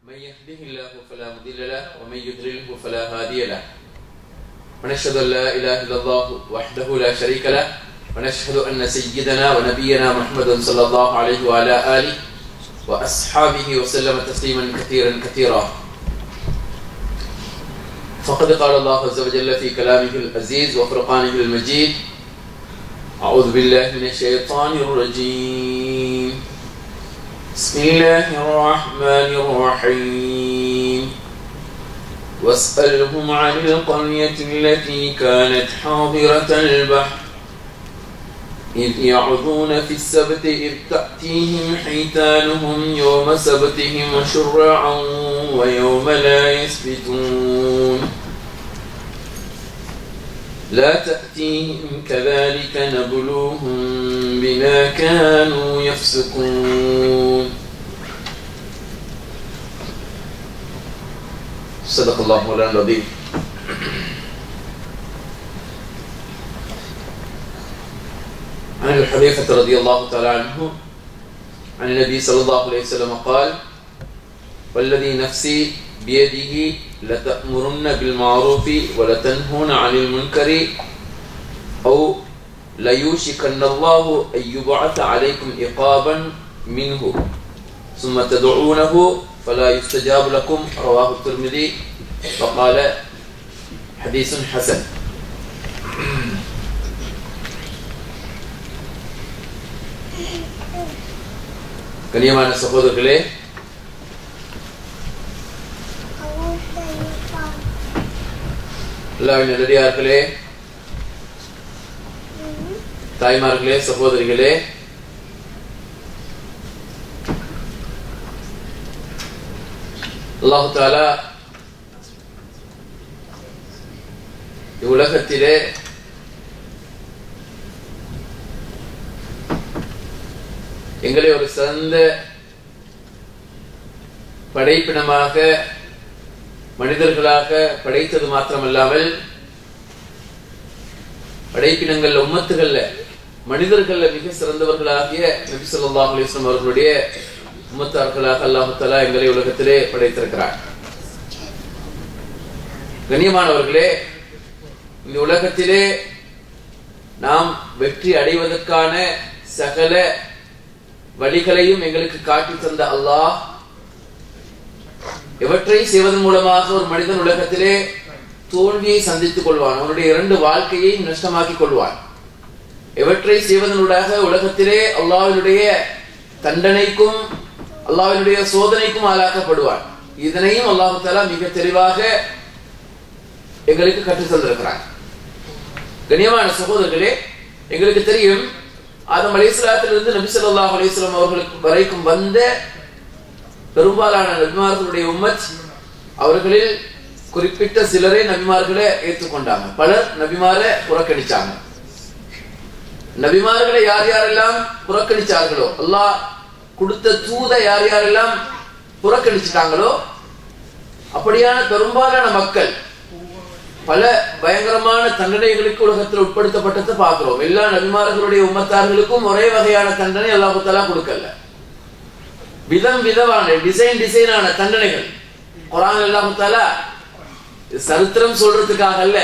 من يهده الله فلا مضل له ومن يضلله فلا هادي له ونشهد أن لا إله إلا الله وحده لا شريك له ونشهد أن سيدنا ونبينا محمد صلى الله عليه وعلى آله وأصحابه وسلم تسليما كثيرا كثيرا. فقد قال الله عز وجل في كلامه العزيز وفرقانه المجيد: أعوذ بالله من الشيطان الرجيم. بسم الله الرحمن الرحيم. واسألهم عن القرية التي كانت حاضرة البحر إذ يعدون في السبت إذ تأتيهم حيتانهم يوم سبتهم شرعا ويوم لا يسبتون لا تأتيهم كذلك نبلوهم بما كانوا يفسقون. صدق الله مولانا العظيم. عن الحذيفة رضي الله تعالى عنه عن النبي صلى الله عليه وسلم قال: والذي نفسي بيده لتأمرن بالمعروف ولتنهون عن المنكر أو ليوشكن الله أن يبعث عليكم عقابا منه ثم تدعونه فلا يستجاب لكم. رواه الترمذي وقال حديث حسن. கண்ணியமான சகோதரர்களே, அல்லாஹ்வின் நல்லடியார்களே, தாய்மார்களே, சகோதரிகளே, அல்லாஹ் தஆலா உலகத்திலே எங்களை ஒரு சிறந்த படைப்பினமாக மனிதர்களாக படைத்தது மாத்திரமல்லாமல் படைப்பினங்கள்ல உம்மத்துகள்ல மனிதர்கள்ல மிக சிறந்தவர்களாகிய நபி ஸல்லல்லாஹு அலைஹி வஸல்லம் அவர்களுடைய உம்மத்தார்களாக அல்லாஹ் தஆலா எங்களை உலகத்திலே படைத்திருக்கிறார். கண்ணியமானவர்களே, இந்த உலகத்திலே நாம் வெற்றி அடைவதற்கான சகல வழிகளையும் எங்களுக்கு காட்டி தந்த அல்லாஹ் எவற்றை செய்வதன் மூலமாக ஒரு மனிதன் உலகத்திலே தோல்வியை சந்தித்துக் கொள்வான், அவனுடைய இரண்டு வாழ்க்கையை நஷ்டமாக்கிக் கொள்வான், எவற்றை செய்வதனூடாக உலகத்திலே அல்லாஹ்வினுடைய தண்டனைக்கும் அல்லாஹ்வினுடைய சோதனைக்கும் ஆளாக்கப்படுவான். இதனையும் அல்லாஹ் தஆலா மிக தெளிவாக எங்களுக்கு கற்றுத் தந்திருக்கிறார். கண்ணியமான சகோதரர்களே, எங்களுக்கு தெரியும், ஆதம் அலைஹிஸ்ஸலாத்திலிருந்து நபி ஸல்லல்லாஹு அலைஹி வஸல்லம் அவர்களுக்கு வரைக்கும் வந்த பெரும்பாலான நபிமார்களுடைய உம்மத், அவர்களில் குறிப்பிட்ட சிலரை நபிமார்களை ஏற்றுக்கொண்டாங்க, பலர் நபிமாரை புறக்கணிச்சாங்க. நபிமார்களை யார் யாரெல்லாம் புறக்கணிச்சார்களோ, அல்லாஹ் கொடுத்த தூதை யார் யாரெல்லாம் புறக்கணிச்சிட்டாங்களோ, அப்படியான பெரும்பாலான மக்கள் பல பயங்கரமான தண்டனைகளுக்கு உலகத்தில் உட்படுத்தப்பட்டதை பார்க்கிறோம். எல்லா நபிமார்களுடைய உம்மத்தார்களுக்கும் ஒரே வகையான தண்டனை அல்லாஹ் தஆலா கொடுக்கல. விதம் விதமான டிசைனான தண்டனைகள் குர்ஆன் அல்லாஹ் தஆலா சரித்திரம் சொல்றதுக்காக அல்ல,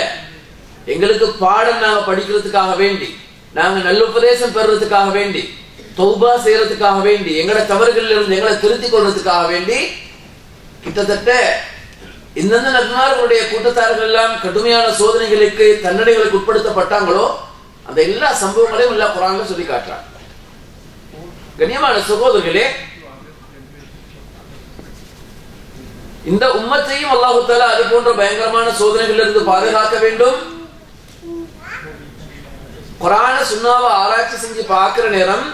எங்களுக்கு பாடம் நாங்க படிக்கிறதுக்காக வேண்டி, நாங்க நல்ல உபதேசம் பெறுறதுக்காக வேண்டி, தௌபா செய்யறதுக்காக வேண்டி, எங்களோட தவறுகளில் இருந்து எங்களை திருத்திக் கொள்றதுக்காக வேண்டி கிட்டத்தட்ட இந்தந்த நபிமார்களுடைய கூட்டத்தார்கள் எல்லாம் கடுமையான சோதனைகளுக்கு தண்டனைகளுக்கு உட்படுத்தப்பட்டாங்களோ அந்த எல்லா சம்பவங்களையும் எல்லாம் குர்ஆன்ல சொல்லி காட்டுறாங்க. கண்ணியமான சகோதரர்களே, இந்த உம்மத்தையும் அல்லாஹ் தஆலா அது போன்ற பயங்கரமான சோதனைகளில் இருந்து பாதுகாக்க வேண்டும். குர்ஆன சுன்னாவை ஆராய்ச்சி செஞ்சு பார்க்கிற நேரம்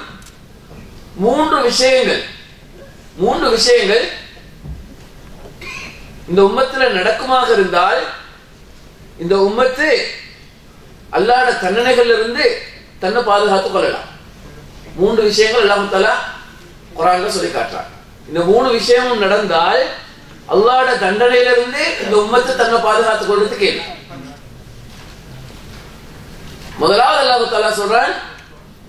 மூன்று விஷயங்கள் இந்த உம்மத்துல நடக்குமாக இருந்தால் இந்த உம்மத்து அல்லாஹ்வுடைய தண்டனைகளில் இருந்து தன்னை பாதுகாத்துக் கொள்ளலாம். மூன்று விஷயங்கள் அல்லாஹ் தஆலா குர்ஆன்ல சொல்லி காட்டுறாங்க. இந்த மூணு விஷயமும் நடந்தால் அல்லாஹ்வுடைய தண்டனையிலிருந்து இந்த உம்மத்து தன்னை பாதுகாத்துக் கொள்றதுக்கு இல்லை. முதலாவது அல்லாஹ் தஆலா சொல்றான்,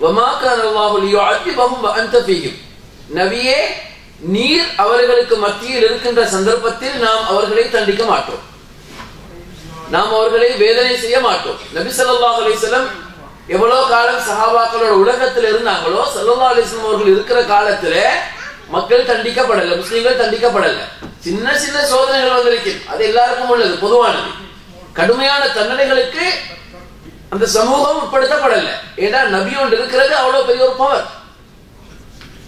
வமா கான அல்லாஹு லியுஅதிபஹும் வஅன்த ஃபீஹிம். நபியே, நீர் அவர்களுக்கு மத்தியில் இருக்கின்ற சந்தர்ப்பத்தில் நாம் அவர்களை தண்டிக்க மாட்டோம், நாம் அவர்களை வேதனை செய்ய மாட்டோம். நபி ஸல்லல்லாஹு அலைஹி வஸல்லம் எவ்வளவு காலம் சஹாபாக்களோட உலகத்தில் இருந்தாங்களோ ஸல்லல்லாஹு அலைஹி வஸல்லம் அவர்கள் இருக்கிற காலத்துல மக்கள் தண்டிக்கப்படல, முஸ்லிம்கள் தண்டிக்கப்படல. சின்ன சின்ன சோதனைகள் வந்திருக்கு, அது எல்லாருக்கும் உள்ளது, பொதுவானது. கடுமையான தண்டனைகளுக்கு அந்த சமூகம் உட்படுத்தப்படல. ஏன்னா நபி ஒன்று இருக்கிறது அவ்வளவு பெரிய ஒரு பவர்.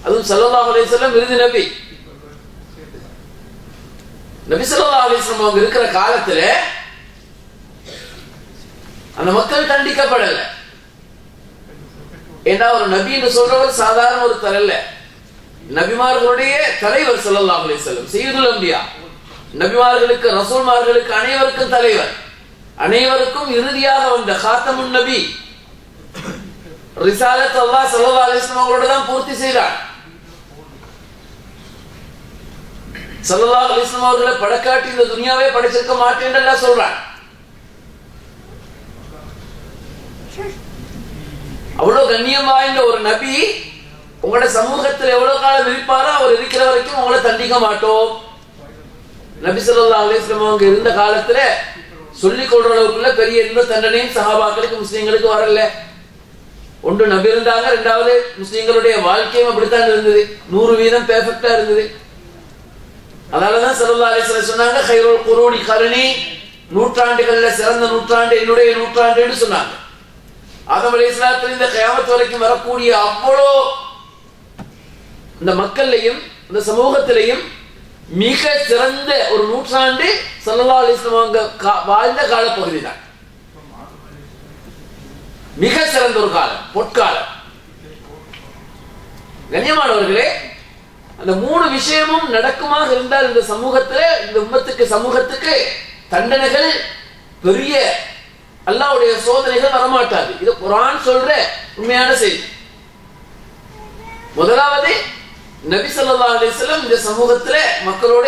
அதுவும் ஸல்லல்லாஹு அலைஹி வஸல்லம் இறுதி நபி. நபி ஸல்லல்லாஹு அலைஹி வஸல்லம் அவங்க இருக்கிற காலத்துல அந்த மக்கள் தண்டிக்கப்படல. ஏன்னா ஒரு நபி என்று சொல்றவர் சாதாரண ஒரு தரல்ல, நபிமார்களுடைய தலைவர் ஸல்லல்லாஹு அலைஹி வஸல்லம், சய்யிதுல் அன்பியா. நபிமார்களுக்கு, ரசூல்மார்களுக்கு அனைவருக்கும் தலைவர், அனைவருக்கும் இறுதியாக வந்த காத்தமுன் நபி. ரிசாலத் அல்லாஹ் ஸல்லல்லாஹு அலைஹி வஸல்லம் அவங்களோட தான் பூர்த்தி செய்தார். ஸல்லல்லாஹு அலைஹி வஸல்லம் அவர்களை படைக்காட்டி இந்த துனியாவே படைச்சிருக்க மாட்டேன்னு எல்லாம் சொல்றான். அவ்வளவு கண்ணியம் வாய்ந்த ஒரு நபி உங்களோட சமூகத்தில் எவ்வளவு காலம் இருப்பாரோ அவர் இருக்கிற வரைக்கும் உங்களை தண்டிக்க மாட்டோம். நபி ஸல்லல்லாஹு அலைஹி வஸல்லம் அவங்க இருந்த காலத்துல சொல்லிக் கொள்ற அளவுக்குள்ள பெரிய எந்த தண்டனையும் சஹாபாக்களுக்கு, முஸ்லிம்களுக்கு வரல. ஒன்று நபி இருந்தாங்க, இரண்டாவது முஸ்லிம்களுடைய வாழ்க்கையும் அப்படித்தான் இருந்தது, 100% பெர்ஃபெக்ட்டா இருந்தது. அதனாலதான் ஸல்லல்லாஹு அலைஹி வஸல்லம் சொன்னாங்க, கைருல் குரூனி கர்னி, நூற்றாண்டுகள்ல சிறந்த நூற்றாண்டு என்னுடைய நூற்றாண்டுன்னு சொன்னாங்க. ஆதம் அலைஹிஸ்ஸலாத்துல இந்த கியாமத் வரைக்கும் வரக்கூடிய அவ்வளோ இந்த மக்கள்லையும் இந்த சமூகத்திலையும் மிக சிறந்த ஒரு நூற்றாண்டு ஸல்லல்லாஹு அலைஹி வஸல்லம் அவங்க வாழ்ந்த காலப்பகுதி தான். மிக சிறந்த ஒரு காலம், பொற்காலம். கண்ணியமானவர்களே, அந்த 3 விஷயமும் நடக்குமாக இருந்தால் இந்த சமூகத்துல, இந்த உம்மத்துக்கு, சமூகத்துக்கு தண்டனைகள், பெரிய அல்லாஹ்வுடைய சோதனைகள் வரமாட்டாது. இது குர்ஆன் சொல்ற உண்மையான செய்தி. முதலாவது, நபி ஸல்லல்லாஹு அலைஹி வஸல்லம் இந்த சமூகத்துல மக்களோட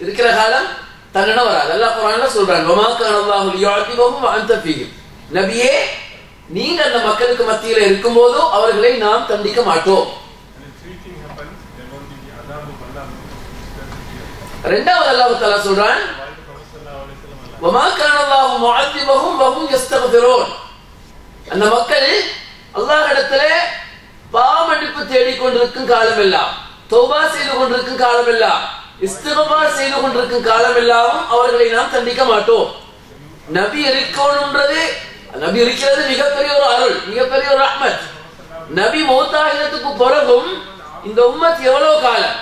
இருக்கிற காலம் தண்டனை வராது. அல்லாஹ் குர்ஆன்ல சொல்றான், வமா கான அல்லாஹு லியுஅதிபஹும் வ அன்த ஃபீஹிம். நபியே, நீங்க அந்த மக்களுக்கு மத்தியில இருக்கும்போது அவர்களை நாம் தண்டிக்க மாட்டோம். இரண்டாவது அல்லாஹ் தஆலா சொல்றான், வமா கான அல்லாஹு முஅதிபஹும் வ ஹும் யஸ்தக்ஃபிரூன். அந்த மக்கள் அல்லாஹ்விடத்துல பாவமன்னிப்பு தேடிக் கொண்டிருக்கும் காலமெல்லாம், தௌபா செய்து கொண்டிருக்கும் காலமெல்லாம், இஸ்திக்ஃபார் செய்து கொண்டிருக்கும் காலமெல்லாம் அவர்களை நாம் தண்டிக்க மாட்டோம். நபி இருக்கணும்ன்றது, நபி இருக்கிறது மிகப்பெரிய ஒரு அருள், மிகப்பெரிய ஒரு ரஹ்மத். நபி மௌத்தாகினத்துக்கு பிறகும் இந்த உம்மத் எவ்வளவு காலம்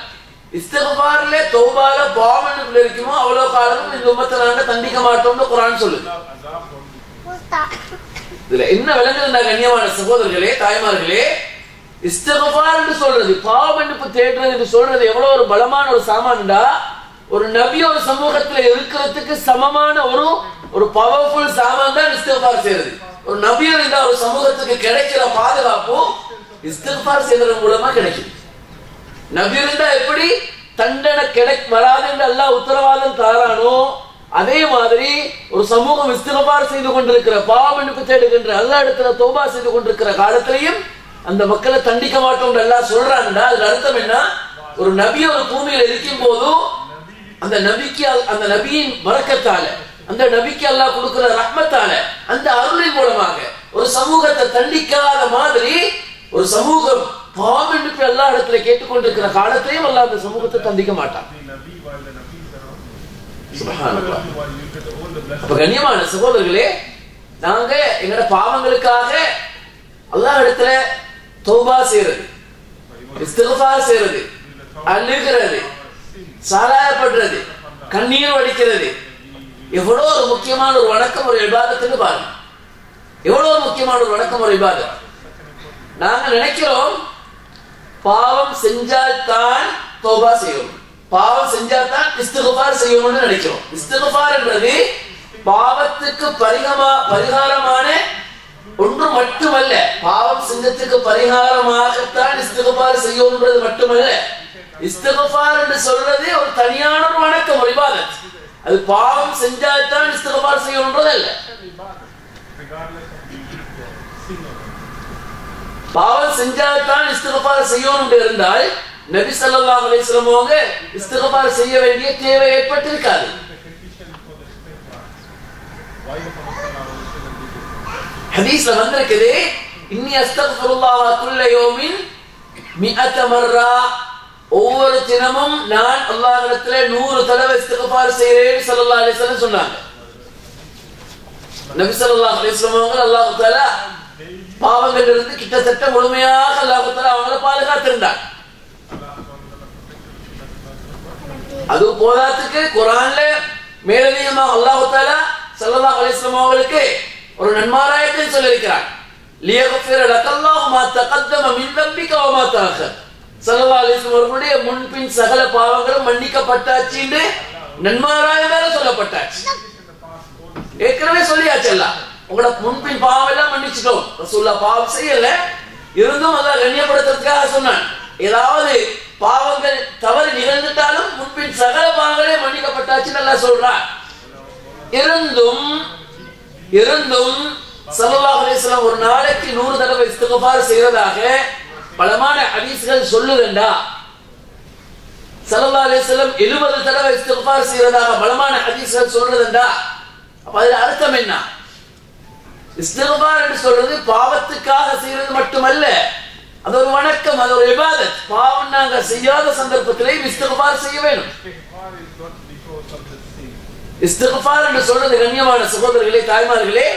இஸ்திக்ஃபார்ல, தௌபால, பாவமன்னிப்புல இருக்குமோ அவ்வளவு காலமும் இந்த உம்மத்தை நாங்க தண்டிக்க மாட்டோம்னு குர்ஆன் சொல்லுது. இதுல என்ன விளங்குதுன்னா, கண்ணியமான சகோதரர்களே, தாய்மார்களே, இஸ்திக்ஃபார் என்று சொல்றது, பாவமன்னிப்பு தேடுறது என்று சொல்றது எவ்வளவு ஒரு பலமான ஒரு சாமான்டா, ஒரு நபி ஒரு சமூகத்துல இருக்கிறதுக்கு சமமான ஒரு பவர்ஃபுல் சாமான் தான் இஸ்திக்ஃபார் செய்யறது. ஒரு நபி இருந்தா ஒரு சமூகத்துக்கு கிடைக்கிற பாதுகாப்பு இஸ்திக்ஃபார் செய்யறது மூலமா கிடைக்கும். நபி இருந்தா எப்படி தண்டனை வராது என்று அல்லாஹ் உத்தரவாதம் தாரானோ, அதே மாதிரி ஒரு சமூகம் இஸ்திக்ஃபார் செய்து கொண்டிருக்கிற, பாவமன்னிப்பு தேடுகின்ற, அல்லாஹ் இடத்துல தௌபா செய்து கொண்டிருக்கிற காலத்திலையும் அந்த மக்களை தண்டிக்க மாட்டோம் அல்லாஹ் சொல்றான்டா. அதுல அர்த்தம் என்ன? ஒரு நபி ஒரு பூமியில இருக்கும் போது அந்த நபிக்கு, அந்த நபியின் பரக்கத்தால, அந்த நபிக்கு அல்லாஹ் கொடுக்கிற ரஹ்மத்தால, அந்த அருளின் மூலமாக ஒரு சமூகத்தை தண்டிக்காத மாதிரி ஒரு சமூகம் பாவமன்னிப்பு அல்லாஹ் இடத்துல கேட்டுக்கொண்டிருக்கிற காலத்திலையும் அல்லாஹ் அந்த சமூகத்தை தண்டிக்க மாட்டான். சுப்ஹானல்லாஹ். அப்ப கண்ணியமான சகோதரர்களே, நாங்க எங்கட பாவங்களுக்காக அல்லாஹ் இடத்துல தௌபா செய்யறது, இஸ்திக்ஃபார் செய்யறது, அழுகிறது, சாராயப்படுறது, கண்ணீர் வடிக்கிறது எவ்வளவு ஒரு முக்கியமான ஒரு வணக்கம், ஒரு இபாதத்துன்னு பாருங்க. எவ்வளவு முக்கியமான ஒரு வணக்கம், ஒரு இபாதத். நாங்க நினைக்கிறோம் பாவம் செஞ்சால்தான் தௌபா செய்யணும், பாவம் செஞ்சால்தான் இஸ்திக்ஃபார் செய்யணும்னு நினைக்கிறோம். இஸ்திக்ஃபார் என்பது பாவத்துக்கு பரிகாரமான ஒன்று மட்டுமல்ல, பாவம் செஞ்சதுக்கு பரிகாரமாகத்தான் இஸ்திக்ஃபார் செய்யணும்ன்றது மட்டுமல்ல. இஸ்திக்ஃபார் என்று சொல்றது ஒரு தனியான ஒரு வணக்கம், ஒரு இபாதத். அது பாவம் செஞ்சால்தான் இஸ்திக்ஃபார் செய்யணும்ன்றது அல்ல. பாவம் செஞ்சால்தான் இஸ்திக்ஃபார் செய்யணும் இருந்தால் நபி ஸல்லல்லாஹு அலைஹி வஸல்லம் அவங்க இஸ்திக்ஃபார் செய்ய வேண்டிய தேவை ஏற்பட்டிருக்காது. ஹதீஸ்ல வந்திருக்குது, இன்னி அஸ்தக்ஃபிருல்லாஹ குல்ல யௌமின் 100 மர்ரா, ஒவ்வொரு தினமும் நான் அல்லாஹ்விடத்திலே 100 தடவை இஸ்திக்ஃபார் செய்றேன் ஸல்லல்லாஹு அலைஹி வஸல்லம் சொன்னாங்க. நபி ஸல்லல்லாஹு அலைஹி வஸல்லம் அவங்க அல்லாஹ் தஆலா பாவங்களிலிருந்து கிட்டத்தட்ட முழுமையாக அல்லாஹ் தஆலா அவங்களை பாதுகாத்திருந்தார். அது போதாதுக்கு குர்ஆன்ல மேலதிகமாக அல்லாஹ் தஆலா ஸல்லல்லாஹு அலைஹி வஸல்லம் அவங்களுக்கு ஒரு நன்மாராயத்தை சொல்லியிருக்கிறார். லியக்ஃபிர லக்கல்லாஹு மா தகத்தம மின் தம்பிக வ மா தஅக்கர். ஸல்லல்லாஹு அலைஹி வஸல்லம் அவர்களுடைய முன்பின் சகல பாவங்களும் மன்னிக்கப்பட்டாச்சு என்று நன்மாராயமாக சொல்லப்பட்டாச்சு. ஏற்கனவே சொல்லியாச்சு, எல்லாம் உங்களோட முன்பின் பாவம் எல்லாம் மன்னிச்சிட்டோம். ரசூலுல்லாஹ் பாவம் செய்யல, இருந்தும் அல்லாஹ் கண்ணியப்படுத்துறதுக்காக சொன்னான். ஏதாவது பாவங்கள் தவறு நிகழ்ந்துட்டாலும் முன்பின் சகல பாவங்களே மன்னிக்கப்பட்டாச்சுன்னு அல்லாஹ் சொல்றான். இருந்தும் ஸல்லல்லாஹு அலைஹி வஸல்லம் ஒரு நாளைக்கு 100 தடவை இஸ்திக்ஃபார் செய்யறதாக பலமான ஹதீஸ்கள் சொல்லுதுண்டா, ஸல்லல்லாஹு அலைஹி வஸல்லம் 70 தடவை இஸ்திக்ஃபார் செய்யறதாக பலமான ஹதீஸ்கள் சொல்றதுண்டா, அப்ப அதுல அர்த்தம் என்ன? இஸ்திக்ஃபார் என்று சொல்றது பாவத்துக்காக செய்யறது மட்டுமல்ல, அது ஒரு வணக்கம், அது ஒரு இபாதத். பாவம் நாங்க செய்யாத சந்தர்ப்பத்திலே இஸ்திக்ஃபார் செய்ய வேண்டும். இஸ்திக்ஃபார் என்று சொல்றது கண்ணியமான சகோதரர்களே, தாய்மார்களே,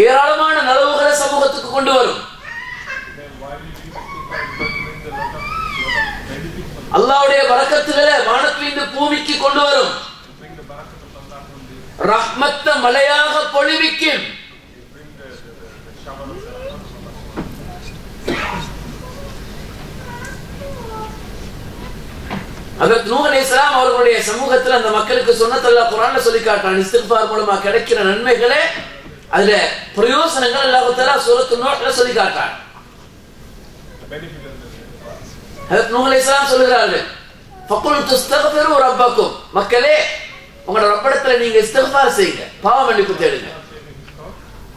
ஏராளமான நலவுகளை சமூகத்துக்கு கொண்டு வரும். அல்லாஹ்வுடைய பரக்கத்துகளை வானத்திலிருந்து பூமிக்கு கொண்டு வரும். ரஹ்மத்த மலையாக பொழிவிக்கும். ஹஜ்ரத் நூஹ் அலைஹிஸ்ஸலாம் அவர்களுடைய சமூகத்தில் அந்த மக்களுக்கு சொன்னதெல்லாம் குர்ஆன்ல சொல்லி காட்டான். இஸ்திக்ஃபார் மூலமா கிடைக்கிற நன்மைகளே, அதுல பிரயோசனங்கள் அல்லாஹ் தஆலா சூரத்து நூஹ்ல சொல்லி காட்டான். ஹஜ்ரத் நூஹ் அலைஹிஸ்ஸலாம் சொல்கிறார்கள், ஃபகுல் தஸ்தக்ஃபிரு ரப்பக்கும், மக்களே உங்களோட ரப்பிடத்துல நீங்க இஸ்திக்ஃபார் செய்யுங்க, பாவ மன்னிப்பு தேடுங்க.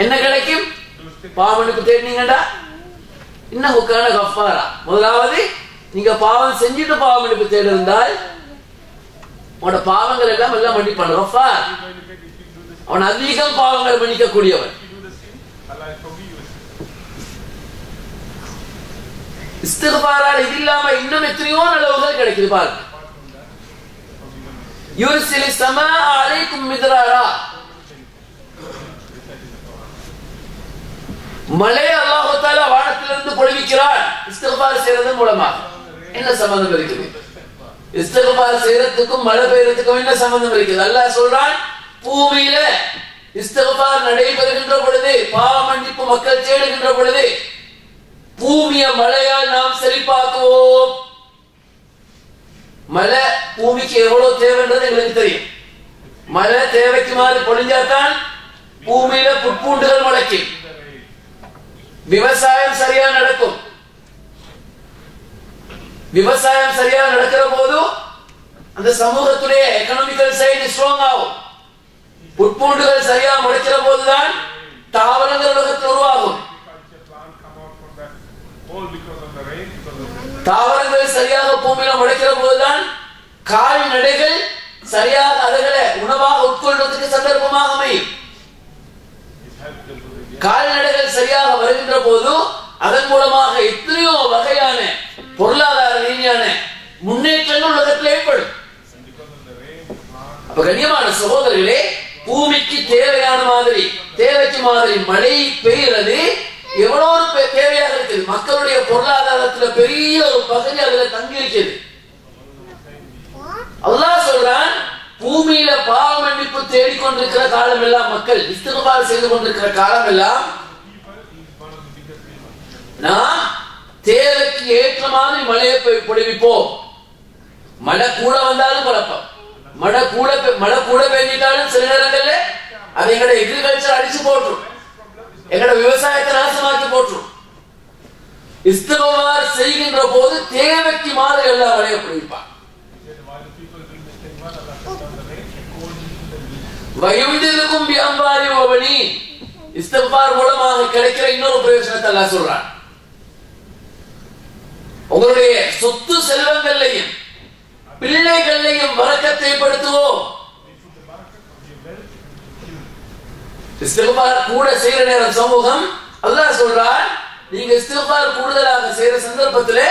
என்ன கிடைக்கும்? பாவ மன்னிப்பு தேடினீங்கடா இன்னஹு கான கஃபாரா. முதலாவது நீங்க பாவம் செஞ்சுட்டு பாவ மன்னிப்பு தேடி இருந்தால் உங்களோட பாவங்கள் எல்லாம் மன்னிப்பான். கஃபார், அவன் அதிகம் பாவங்கள் மன்னிக்க கூடியவன். இஸ்திக்ஃபாரால் இது இல்லாம இன்னும் எத்தனையோ நலவுகள் கிடைக்குது பாருங்க. யுர்சிலி ஸமா அலைக்கும் மித்ராரா, மழை அல்லாஹ் தஆலா வானத்திலிருந்து பொழிவிக்கிறான் இஸ்திக்ஃபார் செய்யறதன் மூலமாக. என்ன சம்பந்தம் இருக்குது? இஸ்திக்ஃபார் செய்யறதுக்கும் மழை பெய்யறதுக்கும் என்ன சம்பந்தம் இருக்குது? அல்லாஹ் சொல்றான், பூமியில இஸ்திக்ஃபார் நடைபெறுகின்ற பொழுது, பாவ மன்னிப்பு மக்கள் தேடுகின்ற பொழுது பூமியை மழையால் நாம் செழிப்பாக்குவோம். மழை பூமிக்கு எவ்வளவு தேவைன்றது எங்களுக்கு தெரியும். மழை தேவைக்கு மாதிரி பொழிஞ்சாதான் பூமியில புட்பூண்டுகள் முளைக்கும், விவசாயம் சரியா நடக்கும். விவசாயம் சரியா நடக்கிற போது அந்த சமூகத்துடைய எகனாமிக்கல் சைடு ஸ்ட்ராங் ஆகும். புட்பூண்டுகள் சரியா முளைக்கிற போதுதான் தாவரங்கள் உலகத்தில் உருவாகும். தாவரங்கள் சரியாக பூமியில முளைக்கிற போதுதான் கால்நடைகள் சரியாக அதுகளை உணவாக உட்கொள்வதற்கு சந்தர்ப்பமாக அமையும். கால்நடைகள் சரியாக வருகின்ற போது அதன் மூலமாக எத்தனையோ வகையான பொருளாதார ரீதியான முன்னேற்றங்கள் உலகத்தில் ஏற்படும். அப்ப கண்ணியமான சகோதரர்களே, பூமிக்கு தேவையான மாதிரி, தேவைக்கு மாதிரி மழை பெய்கிறது எவ்வளவு தேவையாக இருக்குது. மக்களுடைய பொருளாதாரத்துல பெரிய ஒரு பகுதி அதுல தங்கி இருக்குது. அல்லாஹ் சொல்றான், பூமியில பாவ மன்னிப்பு தேடிக்கொண்டிருக்கிற காலம் எல்லாம், மக்கள் இஸ்திக்ஃபார் செய்து கொண்டிருக்கிற காலம் எல்லாம், நாம் தேவைக்கு ஏற்ற மாதிரி மழையை பொழிவிப்போம். மழை கூட வந்தாலும் குழப்பம், மழை கூட பெய்ஞ்சிட்டாலும் சில நேரங்கள்ல அது எங்கட எக்ரிகல்ச்சர் அடிச்சு போட்டுரும், எங்கட விவசாயத்தை நாசமாக்கி போட்டுரும். இஸ்திக்ஃபார் செய்கின்ற போது தேவைக்கு மாதிரி எல்லாம் மழையை பொழிவிப்பான். வயுதிலுக்கும் பிஅம்வாலி வபனி, இஸ்திக்ஃபார் மூலமாக கிடைக்கிற இன்னொரு பிரயோஜனத்தை அல்லாஹ் சொல்றான். உங்களுடைய சொத்து செல்வங்களையும் பிள்ளைகளையும் பரக்கத்தை படுத்துவோம். இஸ்திக்பார் கூட செய்யற நேரம் சமூகம் அல்லாஹ் சொல்றான், நீங்க இஸ்திக்பார் கூடுதலாக செய்யற சந்தர்ப்பத்திலே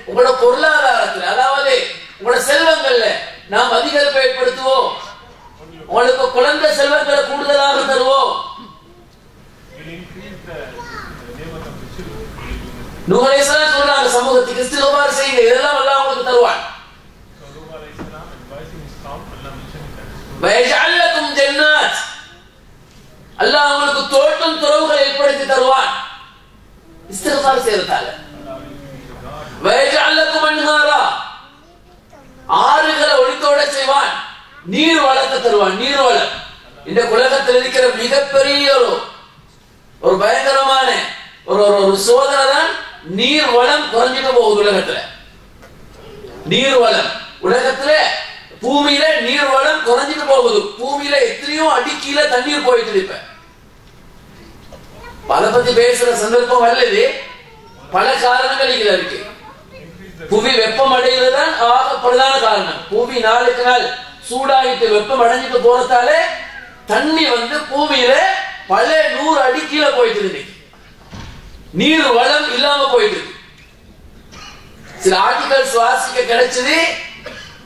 உங்களோட பொருளாதாரத்தில், அதாவது உங்களோட செல்வங்கள்ல நாம் அதிகரிப்படுத்துவோம். உங்களுக்கு குழந்தை செல்வங்களை கூடுதலாக தருவோம். நூஹ் அலைஹிஸ்ஸலாம் சொல்றாங்க சமூகத்துக்கு இஸ்திக்பார் செய்யுங்க, இதெல்லாம் அல்லாஹ் உங்களுக்கு தருவான். வயஜஅல் லக்கும் ஜன்னாத், அல்லாஹ் உங்களுக்கு தோட்டம் துறவுகளை ஏற்படுத்தி தருவான் இஸ்திக்பார் செய்யறதால. வயஜஅல் லக்கும் அன்ஹாரா, ஆறுகளை ஒளித்தோட செய்வான். நீர் வளத்தை தருவான். நீர் வளம் இந்த உலகத்தில் இருக்கிற மிகப்பெரிய ஒரு பயங்கரமான ஒரு சோதனை தான் நீர் வளம் குறைஞ்சிட்டு போகுது உலகத்துல. நீர் வளம் உலகத்துல பூமியில நீர் வளம் குறைஞ்சிட்டு போகுது. பூமியில எத்தனையோ அடி கீழே தண்ணீர் போயிட்டு இப்ப அதை பத்தி பேசுற சந்தர்ப்பம் வரலது. பல காரணங்கள் இதுல இருக்கு. புவி வெப்பம் அடைகிறதுதான் ஆக பிரதான காரணம். பூமி நாளுக்கு நாள் சூடாகிட்டு வெப்பம் அடைஞ்சிட்டு போறதால தண்ணி பூமியில பல 100 அடி கீழே போயிட்டு இருக்கு. நீர் வளம் இல்லாம போயிட்டு இருக்கு. சில ஆர்டிகல் சுவாசிக்க கிடைச்சது.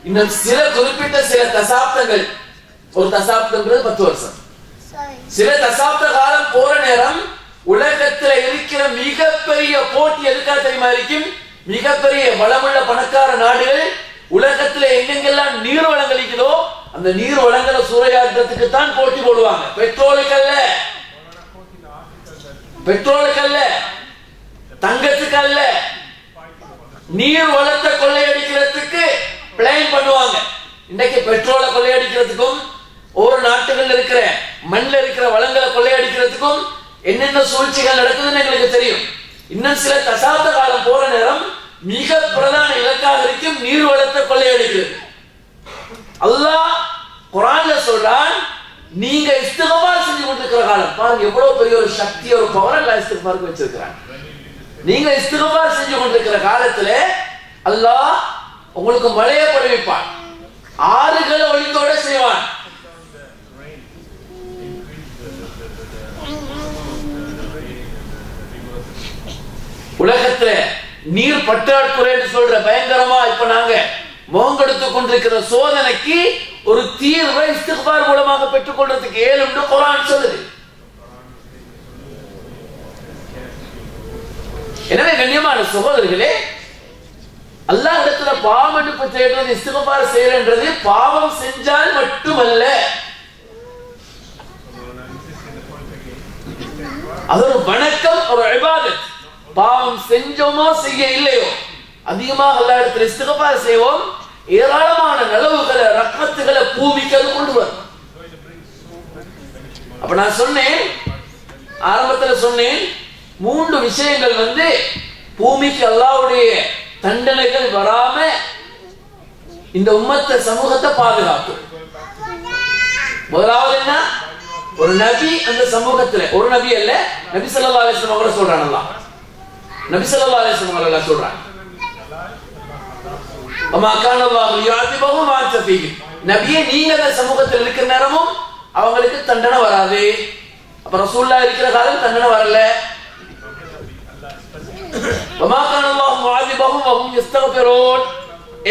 இன்னும் சில குறிப்பிட்ட சில தசாப்தங்கள், ஒரு தசாப்தங்கிறது 10 வருஷம், சில தசாப்த காலம் போற நேரம் உலகத்துல இருக்கிற மிகப்பெரிய போட்டி எதுக்கா தெரியுமா இருக்கும்? மிகப்பெரிய வளமுள்ள பணக்கார நாடுகள் உலகத்துல எங்கெங்கெல்லாம் நீர் வளங்கள் இருக்குதோ அந்த நீர் வளங்களை சூறையாடுறதுக்கு தான் போட்டி போடுவாங்க. பெட்ரோலுக்கு அல்ல, தங்கத்துக்கு அல்ல, நீர் வளத்தை கொள்ளையடிக்கிறதுக்கு பிளான் பண்ணுவாங்க. இன்னைக்கு பெட்ரோலை கொள்ளையடிக்கிறதுக்கும் ஒவ்வொரு நாட்டுகள் இருக்கிற மண்ணில் இருக்கிற வளங்களை கொள்ளையடிக்கிறதுக்கும் என்னென்ன சூழ்ச்சிகள் நடக்குதுன்னு எங்களுக்கு தெரியும். இன்னும் சில தசாப்த காலம் போற நேரம் மிக பிரதான இலக்காக இருக்கும் நீர் வளத்தை கொள்ளையடிக்கிறது. அல்லாஹ் குர்ஆன்ல சொல்றான், நீங்க இஸ்திக்பார் செஞ்சு கொண்டிருக்கிற காலம் பாருங்க, எவ்வளவு பெரிய ஒரு சக்தி, ஒரு பவர் அல்லாஹ் இஸ்திக்பாருக்கு வச்சிருக்கிறான். நீங்க இஸ்திக்பார் செஞ்சு கொண்டிருக்கிற காலத்துல அல்லாஹ் உங்களுக்கு மழையை பொழிவிப்பான், ஆறுகளை ஒளித்தோட செய்வான். உலகத்துல நீர் பற்றாக்குறை என்று சொல்ற பயங்கரமா இப்ப நாங்க முகங்கெடுத்துக் கொண்டிருக்கிற சோதனைக்கு ஒரு தீர்வை இஸ்திக்பார் மூலமாக பெற்றுக் கொள்றதுக்கு ஏழும்னு குர்ஆன் சொல்லுது. எனவே கண்ணியமான சகோதரர்களே, அல்லாஹ் இடத்துல பாவ மன்னிப்பு தேடுறது, இஸ்திக்பார் செய்யறது பாவம் செஞ்சால் மட்டுமல்ல, அது ஒரு வணக்கம், ஒரு இபாதத். பாவம் செஞ்சோமோ செய்ய இல்லையோ அதிகமாக அல்லாஹ் இடத்துல இஸ்திக்பார் செய்வோம், ஏராளமான நலவுகளை ரஹ்மத்துகளை பூமிக்கு அது கொண்டு வரும். அப்ப நான் சொன்னேன், ஆரம்பத்துல சொன்னேன், 3 விஷயங்கள் பூமிக்கு அல்லாஹ்வுடைய தண்டனைகள் வராம இந்த உம்மத்தை சமூகத்தை பாதுகாக்கும். முதலாவது என்ன? ஒரு நபி அந்த சமூகத்துல, ஒரு நபி அல்ல, நபி ஸல்லல்லாஹு அலைஹி வஸல்லம் அவர்கள் சொல்றாங்க. அல்லாஹ் நபி ஸல்லல்லாஹு அலைஹி வஸல்லம் அவர்கள் சொல்றாங்க, வமா கான அல்லாஹு யுஅதிபஹும் வ அன்த ஃபீஹிம். நபியே, நீங்க அந்த சமூகத்தில் இருக்கிற நேரமும் அவங்களுக்கு தண்டனை வராது. அப்ப ரசூலுல்லாஹ் இருக்கிற காலம் தண்டனை வரல. வமா கான அல்லாஹு முஅதிபஹும் வ ஹும் யஸ்தக்பிரூன்.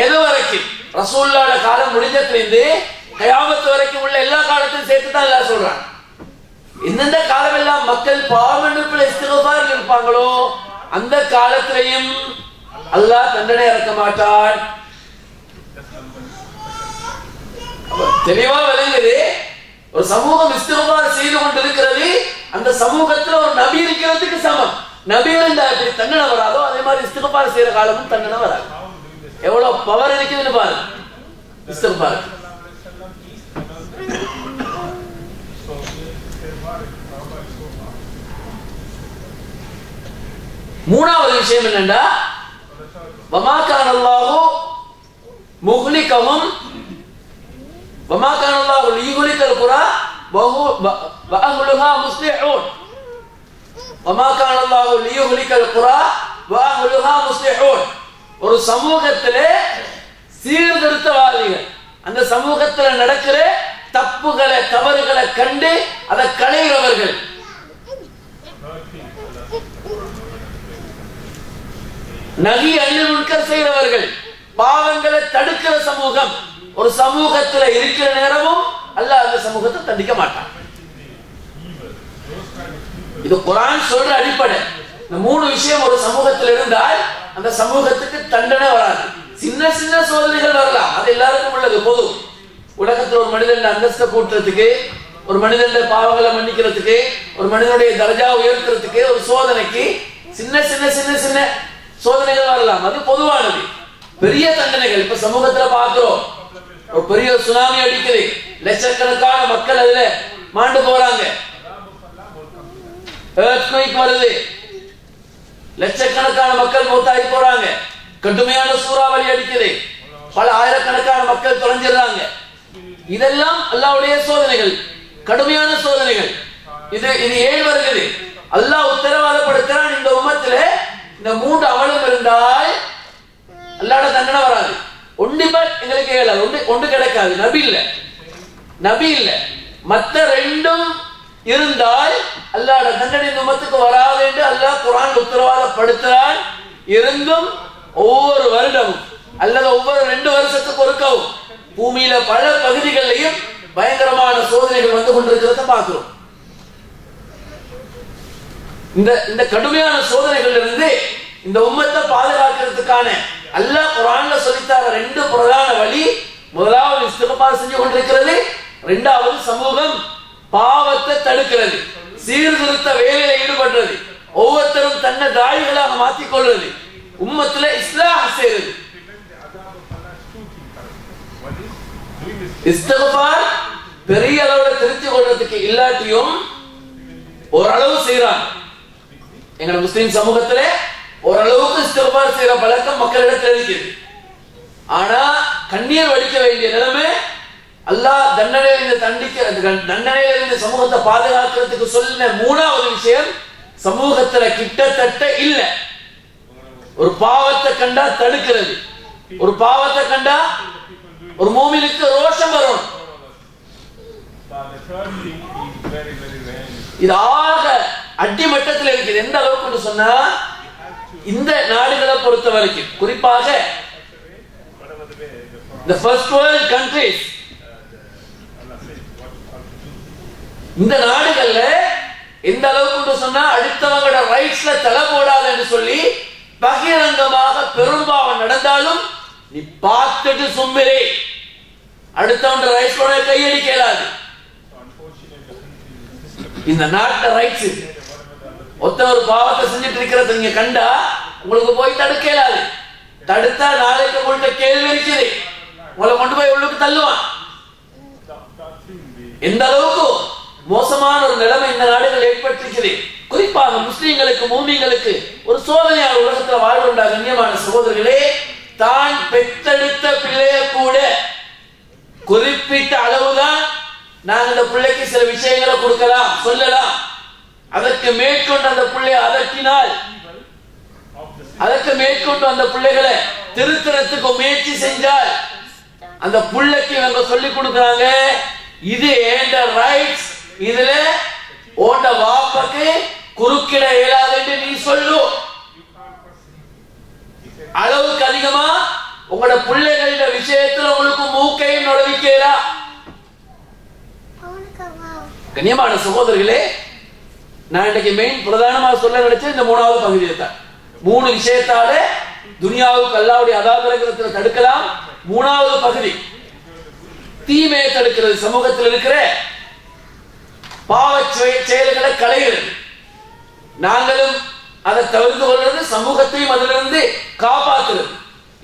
எது வரைக்கும்? ரசூலுல்லாஹ்வோட காலம் முடிஞ்சதிலிருந்து கியாமத் வரைக்கும் உள்ள எல்லா காலத்தையும் சேர்த்து தான் அல்லாஹ் சொல்றான். எந்தெந்த காலமெல்லாம் மக்கள் பாவ மன்னிப்புல இஸ்திக்பார் இருப்பாங்களோ அந்த காலத்திலையும் அல்லாஹ் தண்டனை இறக்க மாட்டான். தெளிவா விளங்குது. ஒரு சமூகம் இஸ்திக்பார் செய்து கொண்டிருக்கிறது, அந்த சமூகத்துல ஒரு நபி இருக்கிறதுக்கு சமம். நபி இருந்தா எப்படி தண்டனை வராதோ அதே மாதிரி இஸ்திக்பார் செய்யற காலமும் தண்டனை வராது. எவ்வளவு பவர் இருக்குதுன்னு பாருங்க இஸ்திக்பார். மூணாவது விஷயம் என்னன்னா, வமா கான அல்லாஹு முஹ்லிகஹும் வமா கான அல்லாஹு லியுஹ்லிகல் குரா வ அஹ்லுஹா முஸ்லிஹூன். வமா கான அல்லாஹு லியுஹ்லிகல் குரா வ அஹ்லுஹா முஸ்லிஹூன். ஒரு சமூகத்திலே சீர்திருத்தவாதிகள் அந்த சமூகத்தில் நடக்கிற தப்புகளை தவறுகளை கண்டு அதை களைகிறவர்கள். நகி அணில் முன்கர் செய்கிறவர்கள், பாவங்களை தடுக்கிற சமூகம் ஒரு சமூகத்தில் இருக்கிற நேரமும் அல்லாஹ் அந்த சமூகத்தை தண்டிக்க மாட்டான். இது குர்ஆன் சொல்ற அடிப்படை. இந்த மூணு விஷயம் ஒரு சமூகத்தில் இருந்தால் அந்த சமூகத்துக்கு தண்டனை வராது. சின்ன சின்ன சோதனைகள் வரலாம், அது எல்லாருக்கும் உள்ளது பொது. உலகத்தில் ஒரு மனிதன் அந்தஸ்தை கூட்டுறதுக்கு, ஒரு மனிதனுடைய பாவங்களை மன்னிக்கிறதுக்கு, ஒரு மனிதனுடைய தர்ஜா உயர்த்துறதுக்கு, ஒரு சோதனைக்கு சின்ன சின்ன சின்ன சின்ன சோதனைகள் வரலாம், அது பொதுவானது. பெரிய தண்டனைகள் இப்ப சமூகத்துல பார்க்கிறோம். ஒரு பெரிய சுனாமி அடிக்குது, லட்சக்கணக்கான மக்கள் அதுல மாண்டு போறாங்க. வருது, லட்சக்கணக்கான மக்கள் மூத்தாகி போறாங்க. கடுமையான சூறாவளி அடிக்குது, பல ஆயிரக்கணக்கான மக்கள் தொலைஞ்சிடறாங்க. இதெல்லாம் அல்லாஹ்வுடைய சோதனைகள், கடுமையான சோதனைகள். இது ஏன் வருகிறது? அல்லாஹ் உத்தரவாதப்படுத்துறான், இந்த உம்மத்திலே இந்த மூன்று அமலும் இருந்தால் அல்லாஹ்வுடைய தண்டனை வராது. ஒண்டிபட் எங்களுக்கு கேளாது, ஒன்று கிடைக்காது. நபி இல்ல மற்ற ரெண்டும் இருந்தால் அல்லாஹ்வுடைய தண்டனை இந்த உம்மத்துக்கு வராது என்று அல்லாஹ் குர்ஆன் உத்தரவாதப்படுத்துறான். இருந்தும் ஒவ்வொரு வருடமும் அல்லது ஒவ்வொரு 2 வருஷத்துக்கு ஒருக்கவும் பூமியில பல பகுதிகளிலையும் பயங்கரமான சோதனைகள் வந்து கொண்டிருக்கிறத பார்க்கிறோம். இந்த கடுமையான சோதனைகள் இருந்து இந்த உம்மத்தை பாதுகாக்கிறதுக்கான அல்லாஹ் குர்ஆன்ல சொல்லித்தார 2 பிரதான வழி. முதலாவது இஸ்திக்பார் செஞ்சு கொண்டிருக்கிறது, இரண்டாவது சமூகம் பாவத்தை தடுக்கிறது, சீர்திருத்த வேலையில ஈடுபடுறது, ஒவ்வொருத்தரும் தன்னை தாயிகளாக மாற்றிக் கொள்வது, உம்மத்துல இஸ்லாஹ் செய்வது. இஸ்திக்பார் பெரிய அளவுல திருத்திக் கொள்றதுக்கு இல்லாட்டியும் ஓரளவு செய்யறாங்க. எங்க முஸ்லிம் சமூகத்துல ஓரளவுக்கு இஸ்திக்பார் செய்யற பழக்கம் மக்களிடத்தில் இருக்குது. ஆனா கண்ணீர் வடிக்க வேண்டிய நிலைமை அல்லாஹ் தண்டனையிலிருந்து சமூகத்தை பாதுகாக்கிறதுக்கு சொல்லின 3வது விஷயம் சமூகத்துல கிட்டத்தட்ட இல்ல. ஒரு பாவத்தை கண்டா தடுக்கிறது, ஒரு பாவத்தை கண்டா ஒரு மூமினுக்கு ரோஷம் வரும். இது ஆக அடிமட்டத்தில் இருக்குது. எந்த அளவுக்கு சொன்னா இந்த நாடுகளை பொறுத்த வரைக்கும், குறிப்பாக the first world countries, இந்த நாடுகள்ல எந்த அளவுக்கு சொன்னா அடுத்தவங்களோட ரைட்ஸ்ல தலை போடாது என்று சொல்லி பகிரங்கமாக பெரும்பாவம் நடந்தாலும் நீ பார்த்துட்டு சும்மிரே, அடுத்தவங்க ரைட்ஸோட கையடிக்க இயலாது. இந்த நாட்டு ரைட்ஸ் ஒத்த ஒரு பாவத்தை செஞ்சுட்டு இருக்கிறத நீங்க கண்டா உங்களுக்கு போய் தடுக்க இயலாது. தடுத்தா நாளைக்கு உங்கள்கிட்ட கேள்வி இருக்குது, உங்களை கொண்டு போய் உள்ளுக்கு தள்ளுவான். எந்த அளவுக்கு மோசமான ஒரு நிலைமை இந்த நாடுகள் ஏற்பட்டிருக்கிறது. குறிப்பாக முஸ்லிம்களுக்கு மூமின்களுக்கு ஒரு சோதனையான உலகத்தில் வாழ்கின்ற கண்ணியமான சகோதரர்களே, தான் பெற்றெடுத்த பிள்ளைய கூட குறிப்பிட்ட அளவுதான் நாங்கள் அந்த பிள்ளைக்கு சில விஷயங்களை கொடுக்கலாம், சொல்லலாம். அதற்கு மேற்கொண்டு அந்த பிள்ளையை அதட்டினால், அதற்கு மேற்கொண்டு அந்த பிள்ளைகளை திருத்தறதுக்கு முயற்சி செஞ்சால் அந்த பிள்ளைக்கு இவங்க சொல்லி கொடுக்குறாங்க, இது ஏண்ட ரைட்ஸ், இதுல ஓண்ட வாப்பக்கு குறுக்கிட இயலாது என்று நீ சொல்லு. அளவுக்கு அதிகமா உங்களோட பிள்ளைகள விஷயத்துல உங்களுக்கு மூக்கையும் நுழைவிக்கலா. கண்ணியமான சகோதரர்களே, நான் இன்னைக்கு மெயின் பிரதானமா சொல்ல நினைச்சேன் இந்த 3வது பகுதியை தான். 3 விஷயத்தால துனியாவுக்கு அல்லாஹ்வுடைய அதாபரங்களை தடுக்கலாம். 3வது பகுதி தீமையை தடுக்கிறது, சமூகத்தில் இருக்கிற பாவ செயல்களை களைகிறது. நாங்களும் அதை தவிர்த்து கொள்வது, சமூகத்தையும் அதிலிருந்து காப்பாற்றுறது.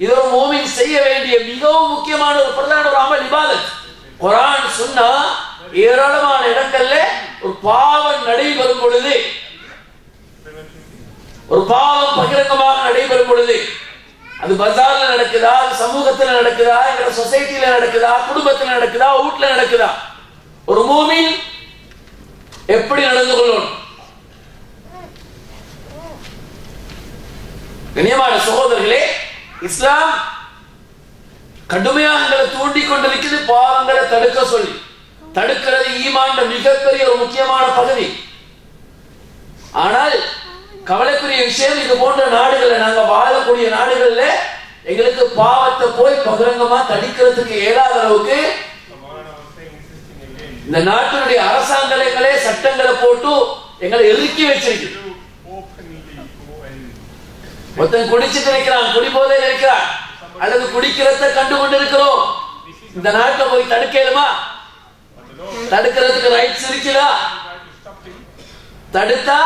இது ஒரு மூமின் செய்ய வேண்டிய மிகவும் முக்கியமான ஒரு பிரதான ஒரு அமல், இபாதத். குர்ஆன் சொன்னா ஏராளமான இடங்கள்ல ஒரு பாவம் நடைபெறும் பொழுது, ஒரு பாவம் பகிரங்கமாக நடைபெறும் பொழுது, அது பஜார்ல நடக்குதா, அது சமூகத்தில் நடக்குதா, எங்க சொசைட்டில நடக்குதா, குடும்பத்தில் நடக்குதா, வீட்டுல நடக்குதா, ஒரு மூமின் எப்படி நடந்து கொள்ளணும்? கண்ணியமான சகோதரர்களே, இஸ்லாம் கடுமையாக எங்களை தூண்டி கொண்டிருக்கிறது பாவங்களை தடுக்க சொல்லி. தடுக்கிறது ஈமான் மிகப்பெரிய ஒரு முக்கியமான பகுதி. ஆனால் கவலைக்குரிய விஷயம், இது போன்ற நாடுகள்ல, நாங்க வாழக்கூடிய நாடுகள்ல எங்களுக்கு பாவத்தை போய் பகிரங்கமா தடுக்கிறதுக்கு இயலாத அளவுக்கு இந்த நாட்டினுடைய அரசாங்கங்களே சட்டங்களை போட்டு எங்களை இறுக்கி வச்சிருக்கு. ஒருத்தன் குடிச்சிட்டு இருக்கிறான், குடிபோதையில் இருக்கிறான், அல்லது குடிக்கிறத கண்டு கொண்டிருக்கிறோம். இந்த நாட்டில் போய் தடுக்கலுமா? தடுக்கிறதுக்கு ரைட்ஸ் இருக்குதா? தடுத்தா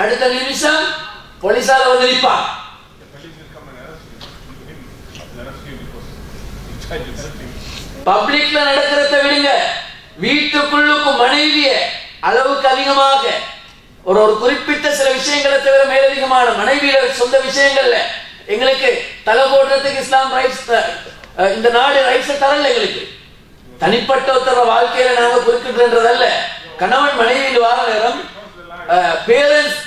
அடுத்த நிமிஷம் போலீசால வந்து நிற்பான். பப்ளிக்ல நடக்கிறத விடுங்க, வீட்டுக்குள்ளுக்கு மனைவிய அளவுக்கு அதிகமாக ஒரு குறிப்பிட்ட சில விஷயங்களை தவிர மேலதிகமான மனைவியில சொந்த விஷயங்கள்ல எங்களுக்கு தலை போடுறதுக்கு இஸ்லாம் ரைட்ஸ், இந்த நாடு ரைட்ஸ் தரல. எங்களுக்கு தனிப்பட்ட ஒருத்தர வாழ்க்கையில நாங்க குறுக்கின்றதல்ல. கணவன் மனைவியில் வார நேரம், பேரண்ட்ஸ்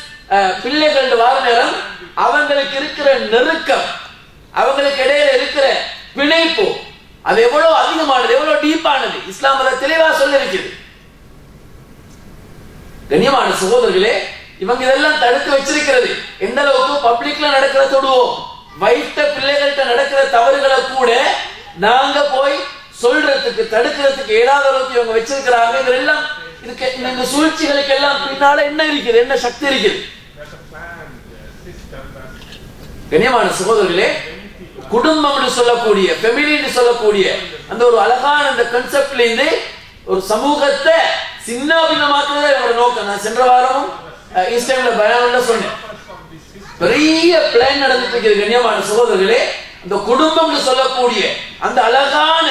பிள்ளைகள் வார நேரம், அவங்களுக்கு இருக்கிற நெருக்கம், அவங்களுக்கு இடையில இருக்கிற பிணைப்பு அது எவ்வளவு அதிகமானது, எவ்வளவு டீப்பானது, இஸ்லாம் அதை தெளிவா சொல்லிருக்குது. கண்ணியமான சகோதரர்களே, இவங்க இதெல்லாம் தடுத்து வச்சிருக்கிறது. எந்த அளவுக்கு பப்ளிக்ல நடக்கிற தொடுவோம், வைத்த பிள்ளைகள்கிட்ட நடக்கிற தவறுகளை கூட நாங்க போய் சொல்றதுக்கு தடுக்கிறதுக்கு ஏதாவது அளவுக்கு இவங்க வச்சிருக்கிறாங்க. இதெல்லாம் இதுக்கு இந்த சூழ்ச்சிகளுக்கு எல்லாம் பின்னால என்ன இருக்குது, என்ன சக்தி இருக்குது? கண்ணியமான சகோதரர்களே, குடும்பம் என்று சொல்லக்கூடிய, ஃபேமிலி என்று சொல்லக்கூடிய அந்த ஒரு அழகான அந்த கான்செப்ட்ல இருந்து ஒரு சமூகத்தை சின்ன பின்னமாக்குறதா என்னோட நோக்கம். நான் சென்ற வாரமும் ஈஸ்டர்ன்ல பயான்ல சொன்னேன். பெரிய பிளான் நடந்துட்டு இருக்குது. கண்ணியமான சகோதரர்களே, இந்த குடும்பம் என்று சொல்லக்கூடிய அந்த அழகான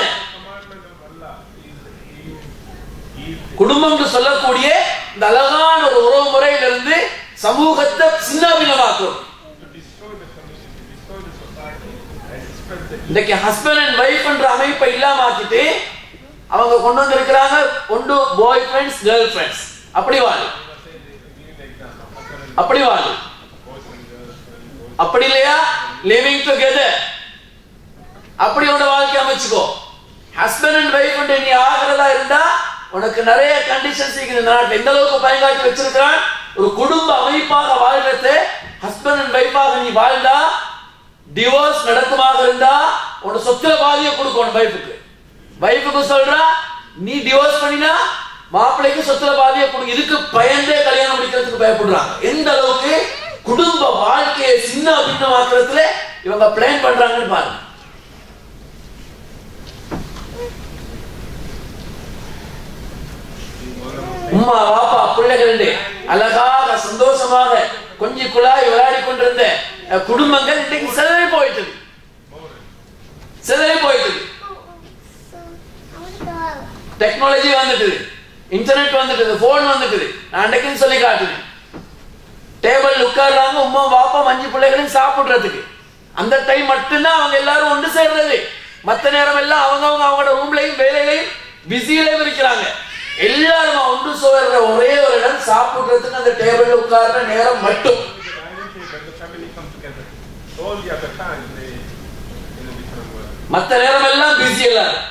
குடும்பம் என்று சொல்லக்கூடிய இந்த அழகான ஒரு உறவு முறையிலிருந்து சமூகத்தை சின்ன பின்னமாக்கும். இன்னைக்கு ஹஸ்பண்ட் அண்ட் வைஃப் என்ற அமைப்பை இல்லாமக்கிட்டு அவங்க கொண்டு வந்திருக்கிறாங்க ஒன்று பாய் ஃப்ரெண்ட்ஸ் கேர்ள் ஃப்ரெண்ட்ஸ். அப்படி வாழு, அப்படி வாழு, அப்படி இல்லையா லிவிங் டுகெதர், அப்படி உன்னோட வாழ்க்கை அமைச்சுக்கோ. ஹஸ்பண்ட் அண்ட் வைஃப் நீ ஆகிறதா இருந்தா உனக்கு நிறைய கண்டிஷன்ஸ் இருக்குது. நாட்டில் எந்த அளவுக்கு பயன்காட்டி வச்சிருக்கிறான். ஒரு குடும்ப அமைப்பாக வாழ்றது, ஹஸ்பண்ட் அண்ட் வைஃபாக நீ வாழ்ந்தா, டிவோர்ஸ் நடக்குமாக இருந்தா உன்னோட சொத்துல பாதியை கொடுக்கணும் வைஃபுக்கு. வைஃபுக்கு சொல்றா நீ டிவோர்ஸ் பண்ணினா மாப்பிள்ளைக்கு சொத்துல பாதியை கொடுக்கும். இதுக்கு பயந்தே கல்யாணம் முடிக்கிறதுக்கு பயப்படுறாங்க. எந்த அளவுக்கு குடும்ப வாழ்க்கையை சின்ன பின்னமாக்குறதுல இவங்க பிளான் பண்றாங்கன்னு பாருங்க. உம்மா வாப்பா பிள்ளைகள் அழகாக சந்தோஷமாக கொஞ்சம் குழாய் விளையாடி கொண்டிருந்த குடும்பங்கள் இன்றைக்கு சிதறி போயிட்டு, சிதறி போயிட்டு. டெக்னாலஜி வந்துட்டு, இன்டர்நெட் வந்துட்டு, போன் வந்துட்டு. நான் அன்றைக்குன்னு சொல்லி காட்டுறேன். டேபிள் உட்கார்றாங்க உம்மா வாப்பா 5 பிள்ளைகளையும் சாப்பிடுறதுக்கு. அந்த டைம் மட்டும்தான் அவங்க எல்லாரும் ஒன்று சேர்றது. மற்ற நேரம் எல்லாம் அவங்களோட ரூம்லையும் வேலையிலையும் பிஸியிலையும் இருக்கிறாங்க. எல்லாரும் ஒன்று சேர்ற ஒரே ஒரு இடம் சாப்பிடுறதுக்கு அந்த டேபிள் உட்கார்ற நேரம் மட்டும். மற்ற நேரம் எல்லாம் பிஸி. எல்லாரும்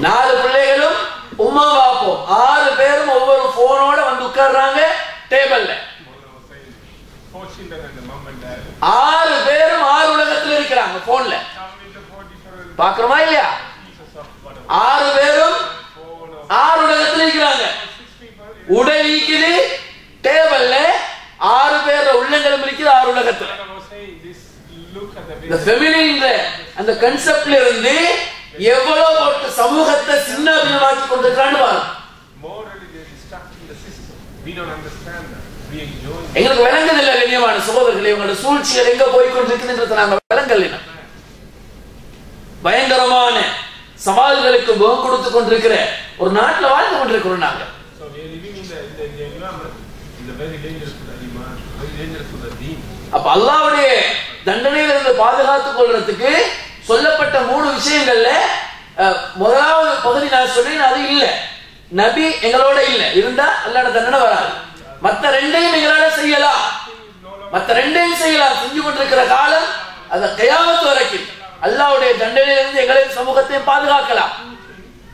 4 பிள்ளைகளும் உம்மா பாப்போம் 6 பேரும் ஒவ்வொரு போனோட வந்து உட்கார்றாங்க டேபிள்ல. 6 பேரும் 6 உலகத்துல இருக்கிறாங்க போன்ல. பாக்குறோமா இல்லையா? 6 பேரும் 6 உலகத்துல இருக்கிறாங்க. உடல் இருக்குது டேபிள்ல, 6 பேர் உள்ளங்களும் இருக்குது 6 உலகத்துல. இந்த ஃபெமினின் அந்த கான்செப்ட்ல இருந்து எவ்வளவு சமூகத்தை சின்ன பின்னமாக்கி கொண்டிருக்கிறான்னு பாருங்க. எங்களுக்கு விளங்குதில்லை கண்ணியமான சகோதரர்களே. இவங்களோட சூழ்ச்சிகள் எங்க போய் கொண்டிருக்குன்றது நாங்க விளங்கல. பயங்கரமான சவால்களுக்கு முகம் கொடுத்து கொண்டிருக்கிற ஒரு நாட்டில் வாழ்ந்து கொண்டிருக்கிறோம் நாங்க. அப்ப அல்லாஹ்வுடைய தண்டனையிலிருந்து பாதுகாத்துக் கொள்றதுக்கு சொல்லப்பட்ட 3 விஷயங்கள்ல முதலாவது பகுதி நான் சொல்றேன், அது இல்ல. நபி எங்களோட இல்ல, இருந்தா அல்லாஹ்வுடைய தண்டனை வராது. மற்ற ரெண்டையும் எங்களால செய்யலாம், மற்ற ரெண்டையும் செய்யலாம். செஞ்சு கொண்டிருக்கிற காலம் அந்த கியாமத் வரைக்கும் அல்லாஹ்வுடைய தண்டனையிலிருந்து எங்களின் சமூகத்தை பாதுகாக்கலாம்.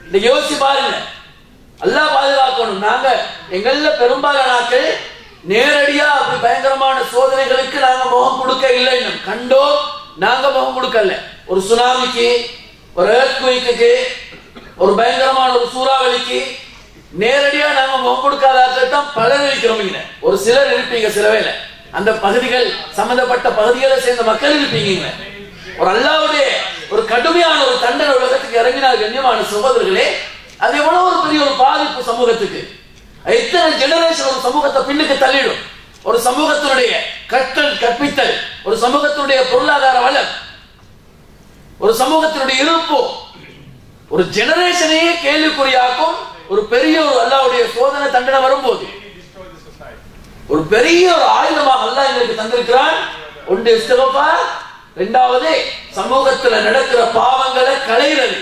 இந்த யோசிச்சு பாருங்க, அல்லாஹ் பாதுகாக்கணும். நாங்க எங்கள பெரும்பாலான ஆட்கள் நேரடியா அப்படி பயங்கரமான சோதனைகளுக்கு நாங்க முகம் கொடுக்க இல்லை. கண்டோ நாங்க முகம் கொடுக்கல. ஒரு சுனாமிக்கு, ஒரு எர்த்குவேக்குக்கு, ஒரு பயங்கரமான ஒரு சூறாவளிக்கு நேரடியா நாங்க முகம் கொடுக்காத ஆட்கள் தான் பலர் இருக்கிறோம். ஒரு சிலர் இருப்பீங்க, சில வேளை அந்த பகுதிகள் சம்பந்தப்பட்ட பகுதிகளை சேர்ந்த மக்கள் இருப்பீங்க. ஒரு அல்லாஹ்வுடைய ஒரு கடுமையான ஒரு தண்டனை உலகத்துக்கு இறங்கினால் கண்ணியமான சகோதரர்களே, அது எவ்வளவு ஒரு பெரிய ஒரு பாதிப்பு சமூகத்துக்கு. எத்தனை ஜெனரேஷன் ஒரு சமூகத்தை பின்னுக்கு தள்ளிடும். ஒரு சமூகத்தினுடைய கற்றல் கற்பித்தல், ஒரு சமூகத்தினுடைய பொருளாதார வளம், ஒரு சமூகத்தினுடைய இருப்பு ஒரு ஜெனரேஷனையே கேள்விக்குறியாக்கும். ஒரு பெரிய ஒரு அல்லாஹ்வுடைய சோதனை தண்டனை வரும்போது ஒரு பெரிய ஒரு ஆயுதமாக அல்லாஹ் எங்களுக்கு தந்திருக்கிறான். ஒன்று இஸ்திக்ஃபார், இரண்டாவது சமூகத்துல நடக்கிற பாவங்களை களையிறது.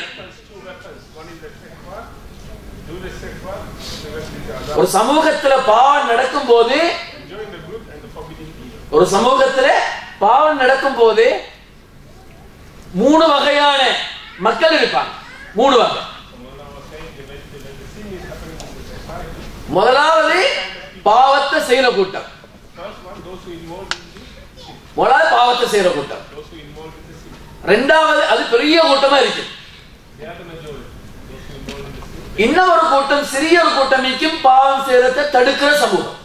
ஒரு சமூகத்துல பாவம் நடக்கும் போது, ஒரு சமூகத்துல பாவம் நடக்கும் போது 3 வகையான மக்கள் இருப்பாங்க. 3 வகை. முதலாவது பாவத்தை செய்யற கூட்டம், முதலாவது பாவத்தை செய்யற கூட்டம். இரண்டாவது அது பெரிய கூட்டமா இருக்கு. இன்னொரு கூட்டம், சிறிய ஒரு கூட்டம் பாவம் செய்யறதை தடுக்கிற சமூகம்.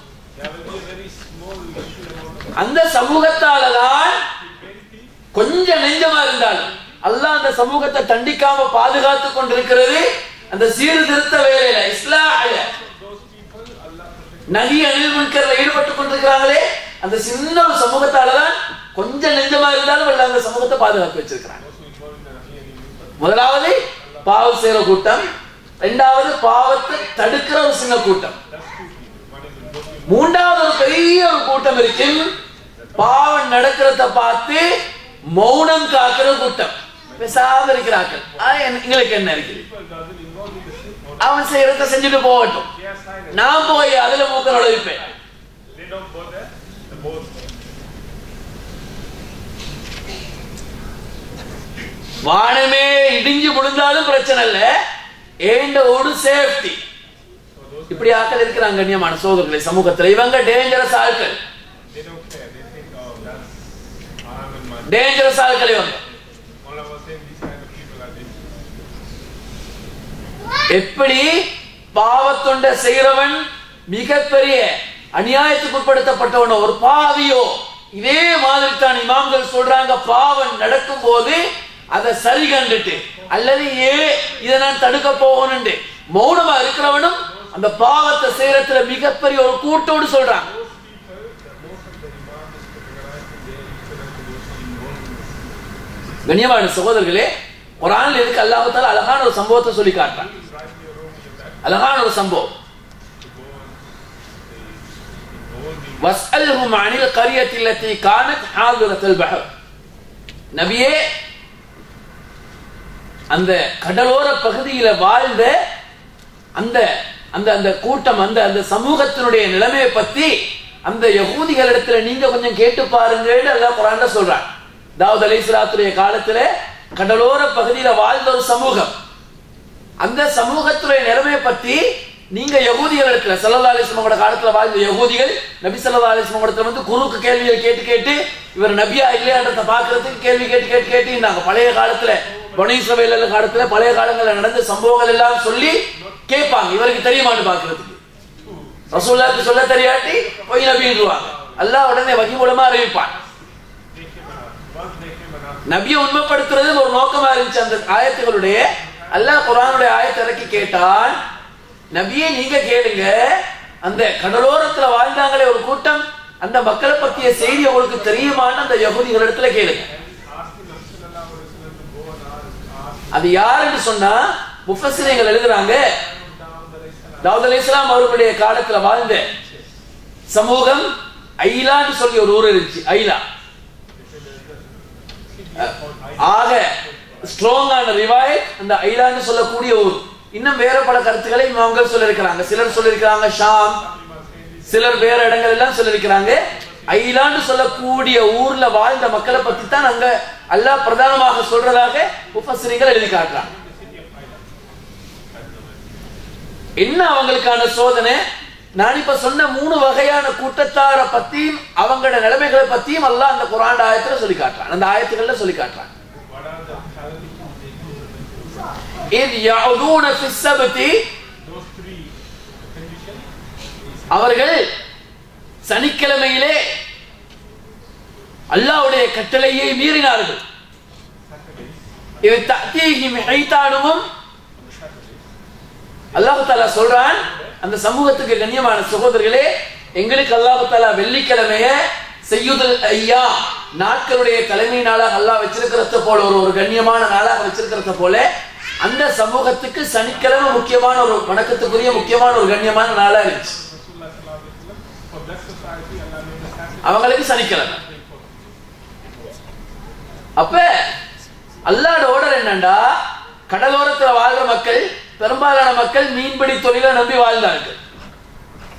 அந்த சமூகத்தாலதான் கொஞ்சம் நெஞ்சமா இருந்தாலும் அல்லாஹ் அந்த சமூகத்தை தண்டிக்காம பாதுகாத்து கொண்டிருக்கிறது. அந்த சீர்திருத்த வேலையில, இஸ்லாஹ்ல, நஹி அனில் முன்கர்ல ஈடுபட்டு கொண்டிருக்கிறாங்களே, அந்த சின்ன ஒரு சமூகத்தாலதான் கொஞ்சம் நெஞ்சமா இருந்தாலும் அல்லாஹ் அந்த சமூகத்தை பாதுகாத்து வச்சிருக்கிறாங்க. முதலாவது பாவம் செய்யற கூட்டம், இரண்டாவது பாவத்தை தடுக்கிற ஒரு சின்ன கூட்டம், மூன்றாவது ஒரு பெரிய ஒரு கூட்டம் இருக்கு பாவம் நடக்கிறத பார்த்து மௌனம் காக்கிற கூட்டம். பேசாம இருக்கிறார்கள். எங்களுக்கு என்ன இருக்கு, அவன் செய்யறத செஞ்சுட்டு போகட்டும், நான் போய் அதுல மூக்க நுழைப்பேன். வானமே இடிஞ்சு விழுந்தாலும் பிரச்சனை இல்ல, ஏண்ட ஒரு சேஃப்டி. இப்படி ஆட்கள் இருக்கிறாங்க கண்ணியமான சோதரர்களை சமூகத்தில். இவங்க டேஞ்சரஸ் ஆட்கள், டேஞ்சரஸ் ஆட்கள் இவங்க. எப்படி பாவத்தொண்ட செய்கிறவன் மிகப்பெரிய அநியாயத்துக்கு உட்படுத்தப்பட்டவனோ ஒரு பாவியோ, இதே மாதிரி தான் இமாம்கள் சொல்றாங்க. பாவம் நடக்கும் போது அதை சரி கண்டுட்டு அல்லது இதை நான் தடுக்க போகணுண்டு மௌனமா இருக்கிறவனும் அந்த பாவத்தை செய்யறதுல மிகப்பெரிய ஒரு கூட்டோடு சொல்றாங்க. கண்ணியமான சகோதரர்களே, குர்ஆன்ல இதுக்கு அல்லாஹ் தஆலா அழகான ஒரு சம்பவத்தை சொல்லி காட்டுறான். அழகான ஒரு சம்பவம். வஸ்அல்ஹும் அனில் கரியத்தி அல்லதி கானத் ஹாதிரத்துல் பஹர். நபியே, அந்த கடலோர பகுதியில வாழ்ந்த அந்த அந்த அந்த கூட்டம், அந்த அந்த சமூகத்தினுடைய நிலைமையை பத்தி அந்த யகூதிகளிடத்துல நீங்க கொஞ்சம் கேட்டு பாருங்கன்னு அல்லாஹ் குர்ஆன்ல சொல்றான். தாவூத் அலைஹிஸ்ஸலாத்துடைய காலத்துல கடலோர பகுதியில வாழ்ந்த ஒரு சமூகம், அந்த சமூகத்துடைய நிலைமையை பத்தி நீங்க யகூதிகள் இடத்துல, ஸல்லல்லாஹு அலைஹி வஸல்லம் காலத்துல வாழ்ந்த யகூதிகள் நபி ஸல்லல்லாஹு அலைஹி வஸல்லம் இடத்துல வந்து குறுக்கு கேள்விகள் கேட்டு கேட்டு இவர் நபியா இல்லையான்றத பாக்குறதுக்கு கேள்வி கேட்டு கேட்டு கேட்டு இருந்தாங்க. பழைய காலத்துல பனி இஸ்ரவேல் காலத்துல பழைய காலங்களில் நடந்த சம்பவங்கள் எல்லாம் சொல்லி கேட்பாங்க, இவருக்கு தெரியுமான்னு பாக்குறதுக்கு. ரசூலுல்லாஹ்க்கு சொல்ல தெரியாட்டி போய் நபின்றுவாங்க. அல்லாஹ் உடனே வஹி மூலமா அறிவிப்பான். நபியை உண்மைப்படுத்துறது ஒரு நோக்கமா இருந்துச்சு அந்த ஆயத்துகளுடைய. அல்லாஹ் குர்ஆனுடைய ஆயத்தை இறக்கி கேட்டான், நபியே நீங்க கேளுங்க, அந்த கடலோரத்துல வாழ்ந்தாங்களே ஒரு கூட்டம், அந்த மக்களை பத்திய செய்தி உங்களுக்கு தெரியுமான்னு அந்த யகூதிகள் இடத்துல கேளுங்க. அது யாருன்னு சொன்னா முஃபஸ்ஸிரீன்கள் எழுதுறாங்க, தாவூத் அலைஹிஸ்ஸலாம் அவர்களுடைய காலத்துல வாழ்ந்த சமூகம் ஐலான்னு சொல்லி ஒரு ஊர் இருந்துச்சு. ஐலா ஆக ஸ்ட்ராங்கான ரிவாயத் அந்த ஐலான்னு சொல்லக்கூடிய ஊர். இன்னும் வேற பல கருத்துக்களை இமாம்கள் சொல்லியிருக்கிறாங்க. சிலர் சொல்லியிருக்கிறாங்க ஷாம், சிலர் வேற இடங்கள் எல்லாம் சொல்லிருக்கிறாங்க. ஐலாண்டு சொல்லக்கூடிய ஊர்ல வாழ்ந்த மக்களை பத்தி தான் அங்க அல்லாஹ் பிரதானமாக சொல்றதாக முஃபஸ்ஸிரீன்கள் எழுதி காட்டுறாங்க. என்ன அவங்களுக்கான சோதனை? நான் இப்ப சொன்ன 3 வகையான கூட்டத்தார பத்தியும் அவங்களோட நிலைமைகளை பத்தியும் அல்லாஹ் அந்த குர்ஆன் ஆயத்துல சொல்லி காட்டுறான், அந்த ஆயத்துக்கள்ல சொல்லி காட்டுறான். இத் யஊதுன ஃபிஸ் ஸப்தி, அவர்கள் சனிக்கிழமையிலே அல்லாஹ்வுடைய கட்டளையை மீறினார்கள். இது தஅதீஹிம் ஹைதானுஹும், அல்லாஹ் தஆலா சொல்றான் அந்த சமூகத்துக்கு, கண்ணியமான சகோதரர்களே, எங்களுக்கு அல்லாஹ் தஆலா வெள்ளிக்கிழமைய சய்யிதுல் அய்யாம், நாட்களுடைய தலைமை நாளாக அல்லாஹ் வச்சிருக்கிறத போல ஒரு கண்ணியமான நாளாக வச்சிருக்கிறத போல அந்த சமூகத்துக்கு சனிக்கிழமை முக்கியமான ஒரு வணக்கத்துக்குரிய முக்கியமான ஒரு கண்ணியமான நாளா இருந்துச்சு. அவங்களுக்கு சனிக்கிழமை. அப்ப அல்லாஹ்வோட ஆர்டர் என்னண்டா, கடலோரத்துல வாழ்ற மக்கள், பெரும்பாலான மக்கள் மீன்பிடி தொழிலை நம்பி வாழ்ந்தார்கள்.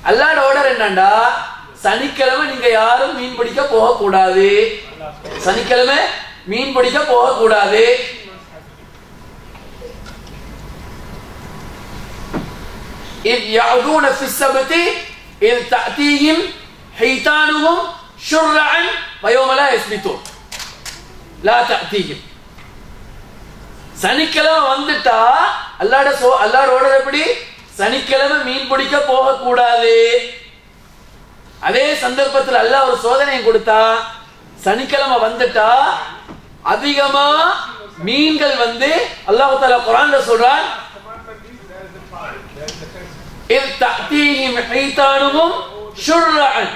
அல்லாஹ்வோட ஆர்டர் என்னண்டா, சனிக்கிழமை நீங்க யாரும் மீன் பிடிக்க போக கூடாது, சனிக்கிழமை மீன் பிடிக்க போக கூடாது. إذ يعودون في السبت إذ تأتيهم حيتانهم شرعا ويوم لا يثبتون لا تأتيهم. சனிக்கிழமை வந்துட்டா அல்லாஹ்வோட எப்படி, சனிக்கிழமை மீன் பிடிக்க போக கூடாது. அதே சந்தர்ப்பத்தில் அல்லாஹ் ஒரு சோதனையை கொடுத்தா, சனிக்கிழமை வந்துட்டா அதிகமா மீன்கள் வந்து அல்லாஹ் தஆலா குர்ஆன்ல சொல்றான், இத் தஅதீஹிம் ஹைதானுஹும் ஷுர்ரஅன்.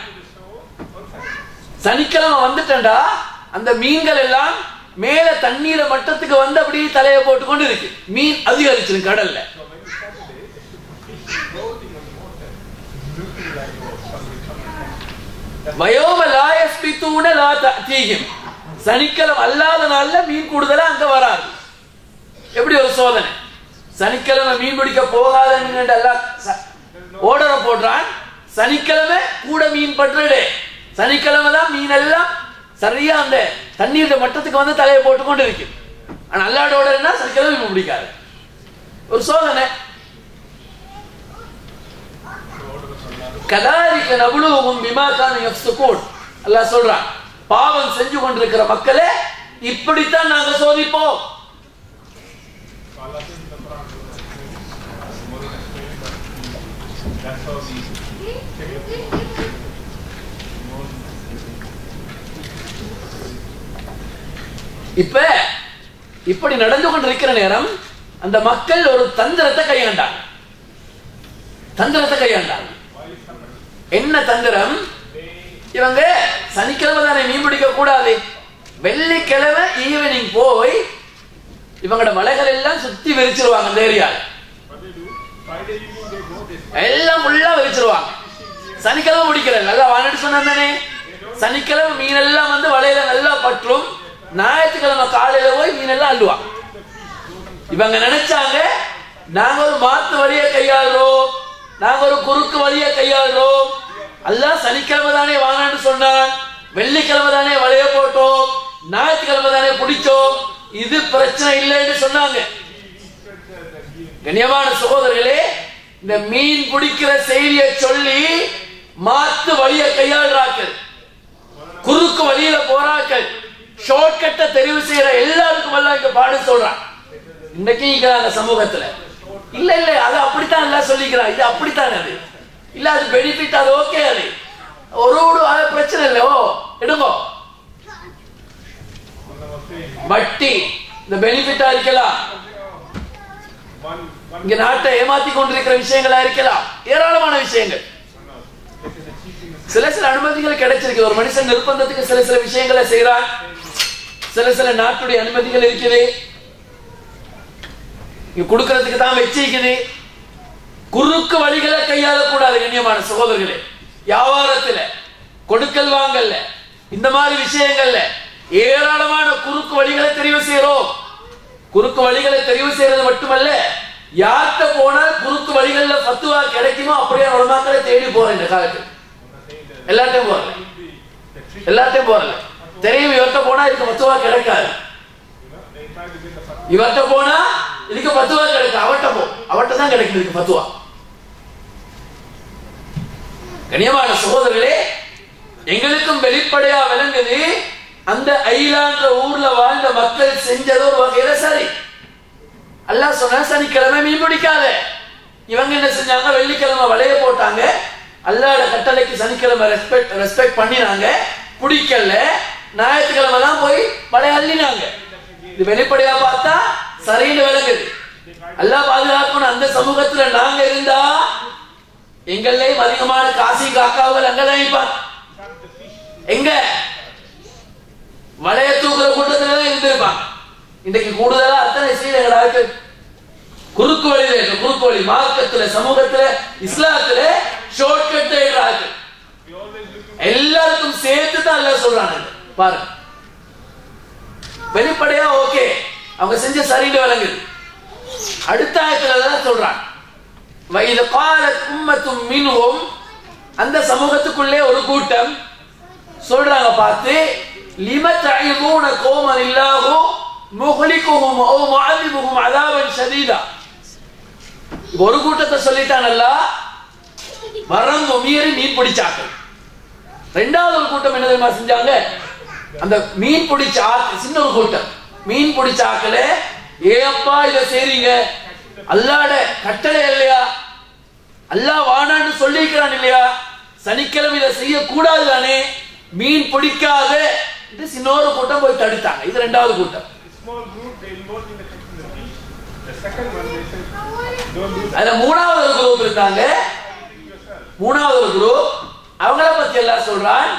சனிக்கிழமை வந்துட்டா அந்த மீன்கள் எல்லாம் மேல தண்ணீர மட்டத்துக்கு வந்து அப்படியே தலையை போட்டு கொண்டு இருக்கு, மீன் அதிகரிச்சிருக்கு கடல்ல. வயோம லா யஸ்பிதூன லா தஅதீஹிம், சனிக்கிழமை அல்லாத நாள்ல மீன் கூடுதலா அங்க வராது. எப்படி ஒரு சோதனை? சனிக்கிழமை மீன் பிடிக்க போகாதன்னு அல்லாஹ் ஆர்டரை போடுறான். சனிக்கிழமை கூட மீன் பற்றடே, சனிக்கிழமை தான் மீன் எல்லாம் சரியா அந்த தண்ணீர் மட்டத்துக்கு வந்து தலையை போட்டு கொண்டு இருக்கு. ஆனா அல்லாஹ்வோட ஆர்டர் என்ன, சனிக்கிழமை மீன் பிடிக்காது. ஒரு சோதனை. கதாலிக நபுலுஹும் பிமா கானு யஃப்ஸுகூன், அல்லாஹ் சொல்றான், பாவம் செஞ்சு கொண்டிருக்கிற மக்களே இப்படித்தான் நாங்க சோதிப்போம். இப்ப இப்படி நடந்து கொண்டிருக்கிற நேரம் அந்த மக்கள் ஒரு தந்திரத்தை கையாண்டாங்க. என்ன தந்திரம்? இவங்க சனிக்கிழமை தானே மீன் பிடிக்க கூடாது, வெள்ளிக்கிழமை ஈவினிங் போய் இவங்களோட மலைகள் எல்லாம் சுத்தி வெறிச்சிருவாங்க. அந்த ஏரியால எல்லாம் ஃபுல்லா வெறிச்சிருவாங்க. சனிக்கிழமை பிடிக்கிறது நல்லா வாங்கிட்டு சொன்னானே, சனிக்கிழமை மீன் எல்லாம் வந்து வலையில நல்லா பற்றும், ஞாயிற்றுக்கிழமை காலையில போய் மீன் எல்லாம் அள்ளுவாங்க. இவங்க நினைச்சாங்க நாங்க ஒரு மாத்து வழியை கையாளுறோம், நாங்க ஒரு குறுக்கு வழியை கையாளுறோம், அல்லாஹ் சனிக்கிழமை தானே வாங்கன்னு சொன்னான், வெள்ளிக்கிழமை தானே வலைய போட்டோம், ஞாயிற்றுக்கிழமை தானே பிடிச்சோம், இது பிரச்சனை இல்லைன்னு சொன்னாங்க. கண்ணியமான சகோதரர்களே, இந்த மீன் பிடிக்கிற செய்தியை சொல்லி மாத்து வழியை கையாளுறாக்கள், குறுக்கு வழியில போறாக்கள், ஷார்ட்கட்டை தெரிவு செய்யற எல்லாருக்கும் எல்லாம் இங்க பாடு சொல்றான். இன்னைக்கு அந்த சமூகத்துல இல்ல இல்ல அது அப்படித்தான் எல்லாம் சொல்லிக்கிறான், இது அப்படித்தான், அது இல்ல அது பெனிஃபிட், அது ஓகே, அது ஒரு அது பிரச்சனை இல்ல, ஓ எடுங்கோ. வட்டி இந்த பெனிஃபிட்டா இருக்கலாம், இங்க நாட்டை ஏமாத்தி கொண்டிருக்கிற விஷயங்களா இருக்கலாம், ஏராளமான விஷயங்கள். சில அனுமதிகள் கிடைச்சிருக்கு, ஒரு மனுஷன் நிர்பந்தத்துக்கு சில விஷயங்களை செய்யறான், சில நாட்டுடைய அனுமதிகள் இருக்குது, கொடுக்கிறதுக்கு தான் வச்சிருக்குது. குறுக்கு வழிகளை கையாளக்கூடாது. கண்ணியமான சகோதரர்களே, வியாபாரத்துல கொடுக்கல் வாங்கல்ல இந்த மாதிரி விஷயங்கள்ல ஏராளமான குறுக்கு வழிகளை தெரிவு செய்யறோம். குறுக்கு வழிகளை தெரிவு செய்யறது மட்டுமல்ல, யார்கிட்ட போனால் குறுக்கு வழிகள்ல ஃபத்வா கிடைக்குமோ அப்படியே உலமாக்களை தேடி போறேன். இந்த காலத்தில் எல்லாத்தையும் போறல, எல்லாத்தையும் போறல. தெரியும் இவர்கிட்ட போனா இதுக்கு 10 ரூபா கிடைக்காது, இவர்கிட்ட போனா இதுக்கு 10 ரூபா கிடைக்கும், அவர்கிட்ட தான் கிடைக்கும் இதுக்கு 10 ரூபா. கண்ணியமான சகோதரர்களே, எங்களுக்கும் வெளிப்படையா விளங்குது அந்த ஐலான்ற ஊர்ல வாழ்ந்த மக்கள் செஞ்சது ஒரு வகையில சரி. அல்லாஹ் சொன்னா சனிக்கிழமை மீன் பிடிக்காத. இவங்க என்ன செஞ்சாங்க, வெள்ளிக்கிழமை வலைய போட்டாங்க, அல்லாஹ்வோட கட்டளைக்கு சனிக்கிழமை ரெஸ்பெக்ட் பண்ணினாங்க, பிடிக்கல, ஞாயிற்றுக்கிழமை தான் போய் வலைய அள்ளினாங்க. இது வெளிப்படையா பார்த்தா சரின்னு விளங்குது. அல்லாஹ் பாதுகாக்கணும். அந்த சமூகத்துல நாங்க இருந்தா எங்களையும் அதிகமான காசி காக்காவுகள் அங்கதான் இருப்பாங்க. எங்க வளைய தூக்குற கூட்டத்துல தான் இருந்திருப்பாங்க. இன்றைக்கு கூடுதலா அத்தனை செய்திகளாக குறுக்கு வழி மார்க்கத்துல, சமூகத்துல, இஸ்லாத்துல ஷார்ட்கட் தேடுறாங்க. எல்லாருக்கும் சேர்த்து தான் எல்லாம் சொல்றாங்க. பாருங்க, வெளிப்படையா ஓகே அவங்க செஞ்ச சரின்னு விளங்குது. அடுத்த ஆயத்துல தான் சொல்றாங்க, வைத காலத் உம்மத்தும் மின்ஹும், அந்த சமூகத்துக்குள்ளே ஒரு கூட்டம் சொல்றாங்க, பார்த்து லிம தஇதுன கௌமன் இல்லாஹு முஹ்லிகுஹும் அவ் முஅذிபுஹும் அஸாபன் ஷதீதா. ஒரு கூட்டத்தை சொல்லிட்டான் அல்லாஹ், வரம்பு மீறி மீன் பிடிச்சாங்க. ரெண்டாவது ஒரு கூட்டம் என்ன தெரியுமா செஞ்சாங்க, அந்த மீன் பிடிச்ச சின்ன ஒரு கூட்டம் மீன் பிடிச்சாக்கல, ஏப்பா இதை செய்றீங்க, அல்லாஹ்வோட கட்டளை இல்லையா, அல்லாஹ் வானான்னு சொல்லிக்கிறான் இல்லையா, சனிக்கிழமை இதை செய்ய கூடாது தானே, மீன் பிடிக்காத இது சின்னொரு கூட்டம் போய் தடுத்தாங்க. இது ரெண்டாவது கூட்டம். அதுல மூணாவது ஒரு குரூப் இருந்தாங்க. மூணாவது ஒரு குரூப், அவங்கள பத்தி எல்லாம் சொல்றான்,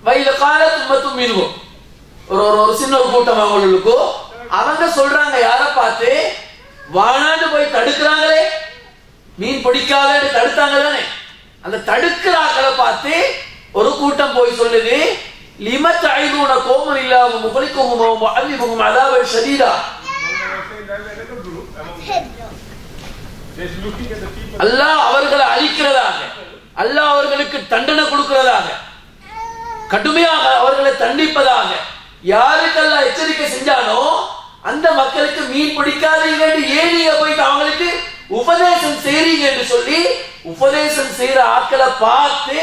வயல காலத்து உம்மத்தும் மின்ஹும், ஒரு சின்ன ஒரு கூட்டம் அவங்களுக்கு. அவங்க சொல்றாங்க, யார பார்த்து, வானாண்டு போய் தடுக்கிறாங்களே, மீன் பிடிக்காத தடுத்தாங்க தானே, அந்த தடுக்கிறாக்களை பார்த்து ஒரு கூட்டம் போய் சொல்லுது, லிம தஇதுன கௌமன் இல்லாஹு முஹ்லிகுஹும் வ முஅذிபுஹும் அஸாபன் ஷதீதா. அல்லாஹ் அவர்களை அழிக்கிறதாக, அல்லாஹ் அவர்களுக்கு தண்டனை கொடுக்கிறதாக, கடுமையாக அவர்களை தண்டிப்பதாக யாருக்கெல்லாம் எச்சரிக்கை செஞ்சானோ அந்த மக்களுக்கு மீன் பிடிக்காதீங்க, ஏன் நீங்க போயிட்டு அவங்களுக்கு உபதேசம் செய்றீங்க என்று சொல்லி உபதேசம் செய்யற ஆட்களை பார்த்து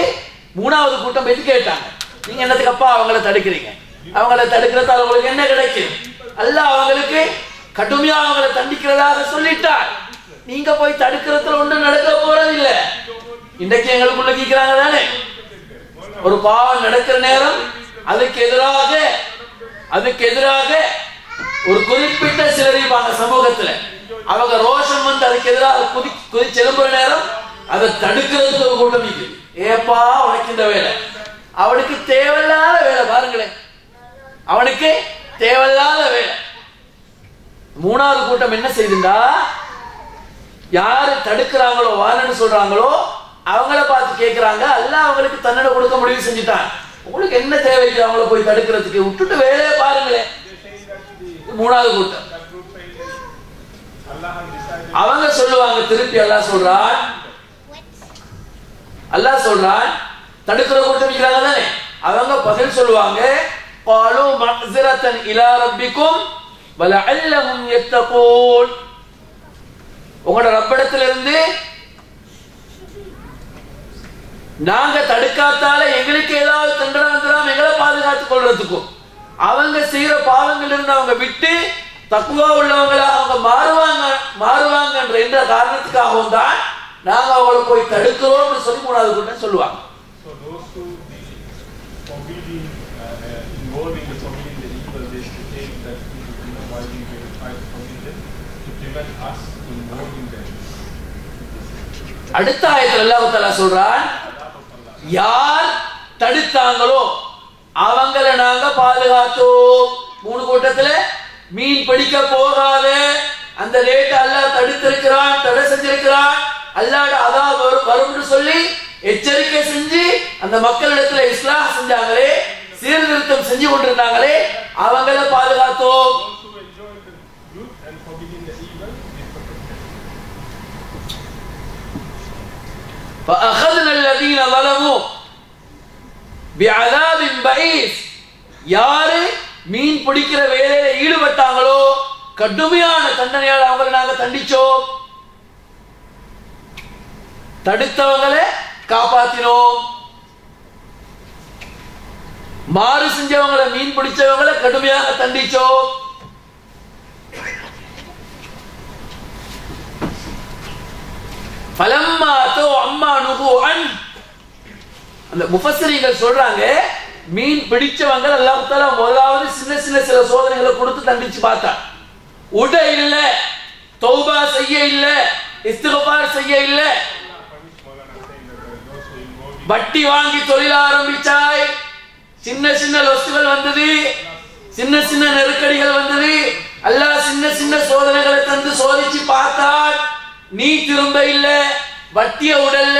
மூணாவது கூட்டம் போய் கேட்டாங்க, நீங்க என்னத்துக்கு அப்பா அவங்களை தடுக்கிறீங்க, அவங்களை தடுக்கிறதால அவங்களுக்கு என்ன கிடைக்கும், அல்லாஹ் அவங்களுக்கு கடுமையா அவங்களை தண்டிக்கிறதாக சொல்லிட்டார், நீங்க போய் தடுக்கிறதுல ஒன்றும் நடக்க போறதில்லை. இன்றைக்கு எங்களுக்குள்ள கேட்கிறாங்க தானே, ஒரு பாவம் நடக்கிற நேரம் அதுக்கு எதிராக ஒரு குறிப்பிட்ட சிலர் இருப்பாங்க சமூகத்துல, அவங்க ரோஷம் வந்து அதுக்கு எதிராக குதிச்செலும்புற நேரம் அதை தடுக்கிறதுக்கு ஒரு கூட்டம் இருக்குது. ஏப்பா உனக்கு இந்த வேலை, அவனுக்கு தேவையில்லாத வேலை, பாருங்களேன், அவனுக்கு தேவையில்லாத வேலை. மூணாவது கூட்டம் என்ன செய்துண்டா, யாரு தடுக்கிறாங்களோ வாரன்னு சொல்றாங்களோ அவங்கள பார்த்து கேட்கிறாங்க, அல்லாஹ் அவங்களுக்கு தண்டனை கொடுக்க முடிவு செஞ்சுட்டான், உங்களுக்கு என்ன தேவைக்கு அவங்கள போய் தடுக்கிறதுக்கு, விட்டுட்டு வேலையை பாருங்களேன். மூணாவது கூட்டம் அவங்க சொல்லுவாங்க, திருப்பி அல்லாஹ் சொல்றான் தடுக்கிற கூட்டம் இருக்கிறாங்க தானே, அவங்க பதில் சொல்லுவாங்க, قالوا معذرة إلى ربكم ولعلهم يتقون. உங்களோட ரப்பிடத்திலிருந்து நாங்க தடுக்காத்தால எங்களுக்கு ஏதாவது தண்டனை வந்துடாம எங்களை பாதுகாத்துக் கொள்றதுக்கும், அவங்க செய்யற பாவங்கள் இருந்து அவங்க விட்டு தக்குவா உள்ளவங்களா அவங்க மாறுவாங்க என்ற காரணத்துக்காகவும் தான் நாங்க அவங்களை போய் தடுக்கிறோம்னு சொல்லி மூணாவது கூட்டம் சொல்லுவாங்க. அடுத்த ஆயத்தில் அல்லாஹ் தஆலா சொல்றான், யார் தடுத்தாங்களோ அவங்களை நாங்க பாதுகாத்தோம். மூணு கூட்டத்துல மீன் பிடிக்க போகாத அந்த ரேட் அல்லாஹ் தடுத்திருக்கிறான், தடை செஞ்சிருக்கிறான், அல்லாஹ்வோட அதாப் வரும்னு சொல்லி எச்சரிக்கை செஞ்சு அந்த மக்களிடத்துல இஸ்லாம் செஞ்சாங்களே, சீர்திருத்தம் செஞ்சு கொண்டிருந்தாங்களே, அவங்களை பாதுகாத்தோம். فأخذنا الذين ظلموا பிஅதாபின் பஈஸ், யாரு மீன் பிடிக்கிற வேலையில ஈடுபட்டாங்களோ கடுமையான தண்டனையால் அவங்களை நாங்க தண்டிச்சோம். தடுத்தவங்களை காப்பாத்தினோம். மாறு செஞ்சவங்களை, மீன் பிடிச்சவங்களை கடுமையாக தண்டிச்சோம். ஃபலம்மா தோ அம்மா நுகு அன், அந்த முஃபஸ்ஸிரீன்கள் சொல்றாங்க, மீன் பிடிச்சவங்க அல்லாஹ் தஆலா முதலாவது சின்ன சின்ன சில சோதனைகளை கொடுத்து தண்டிச்சு பார்த்தா. உட இல்ல, தௌபா செய்ய இல்ல, இஸ்திக்ஃபார் செய்ய இல்ல, வட்டி வாங்கி தொழில் ஆரம்பிச்சாய், சின்ன சின்ன லொஸ்துகள் வந்தது, சின்ன சின்ன நெருக்கடிகள் வந்தது, அல்லாஹ் சின்ன சின்ன சோதனைகளை தந்து சோதிச்சு பார்த்தால் நீ திரும்ப இல்ல, வட்டிய உடல்ல,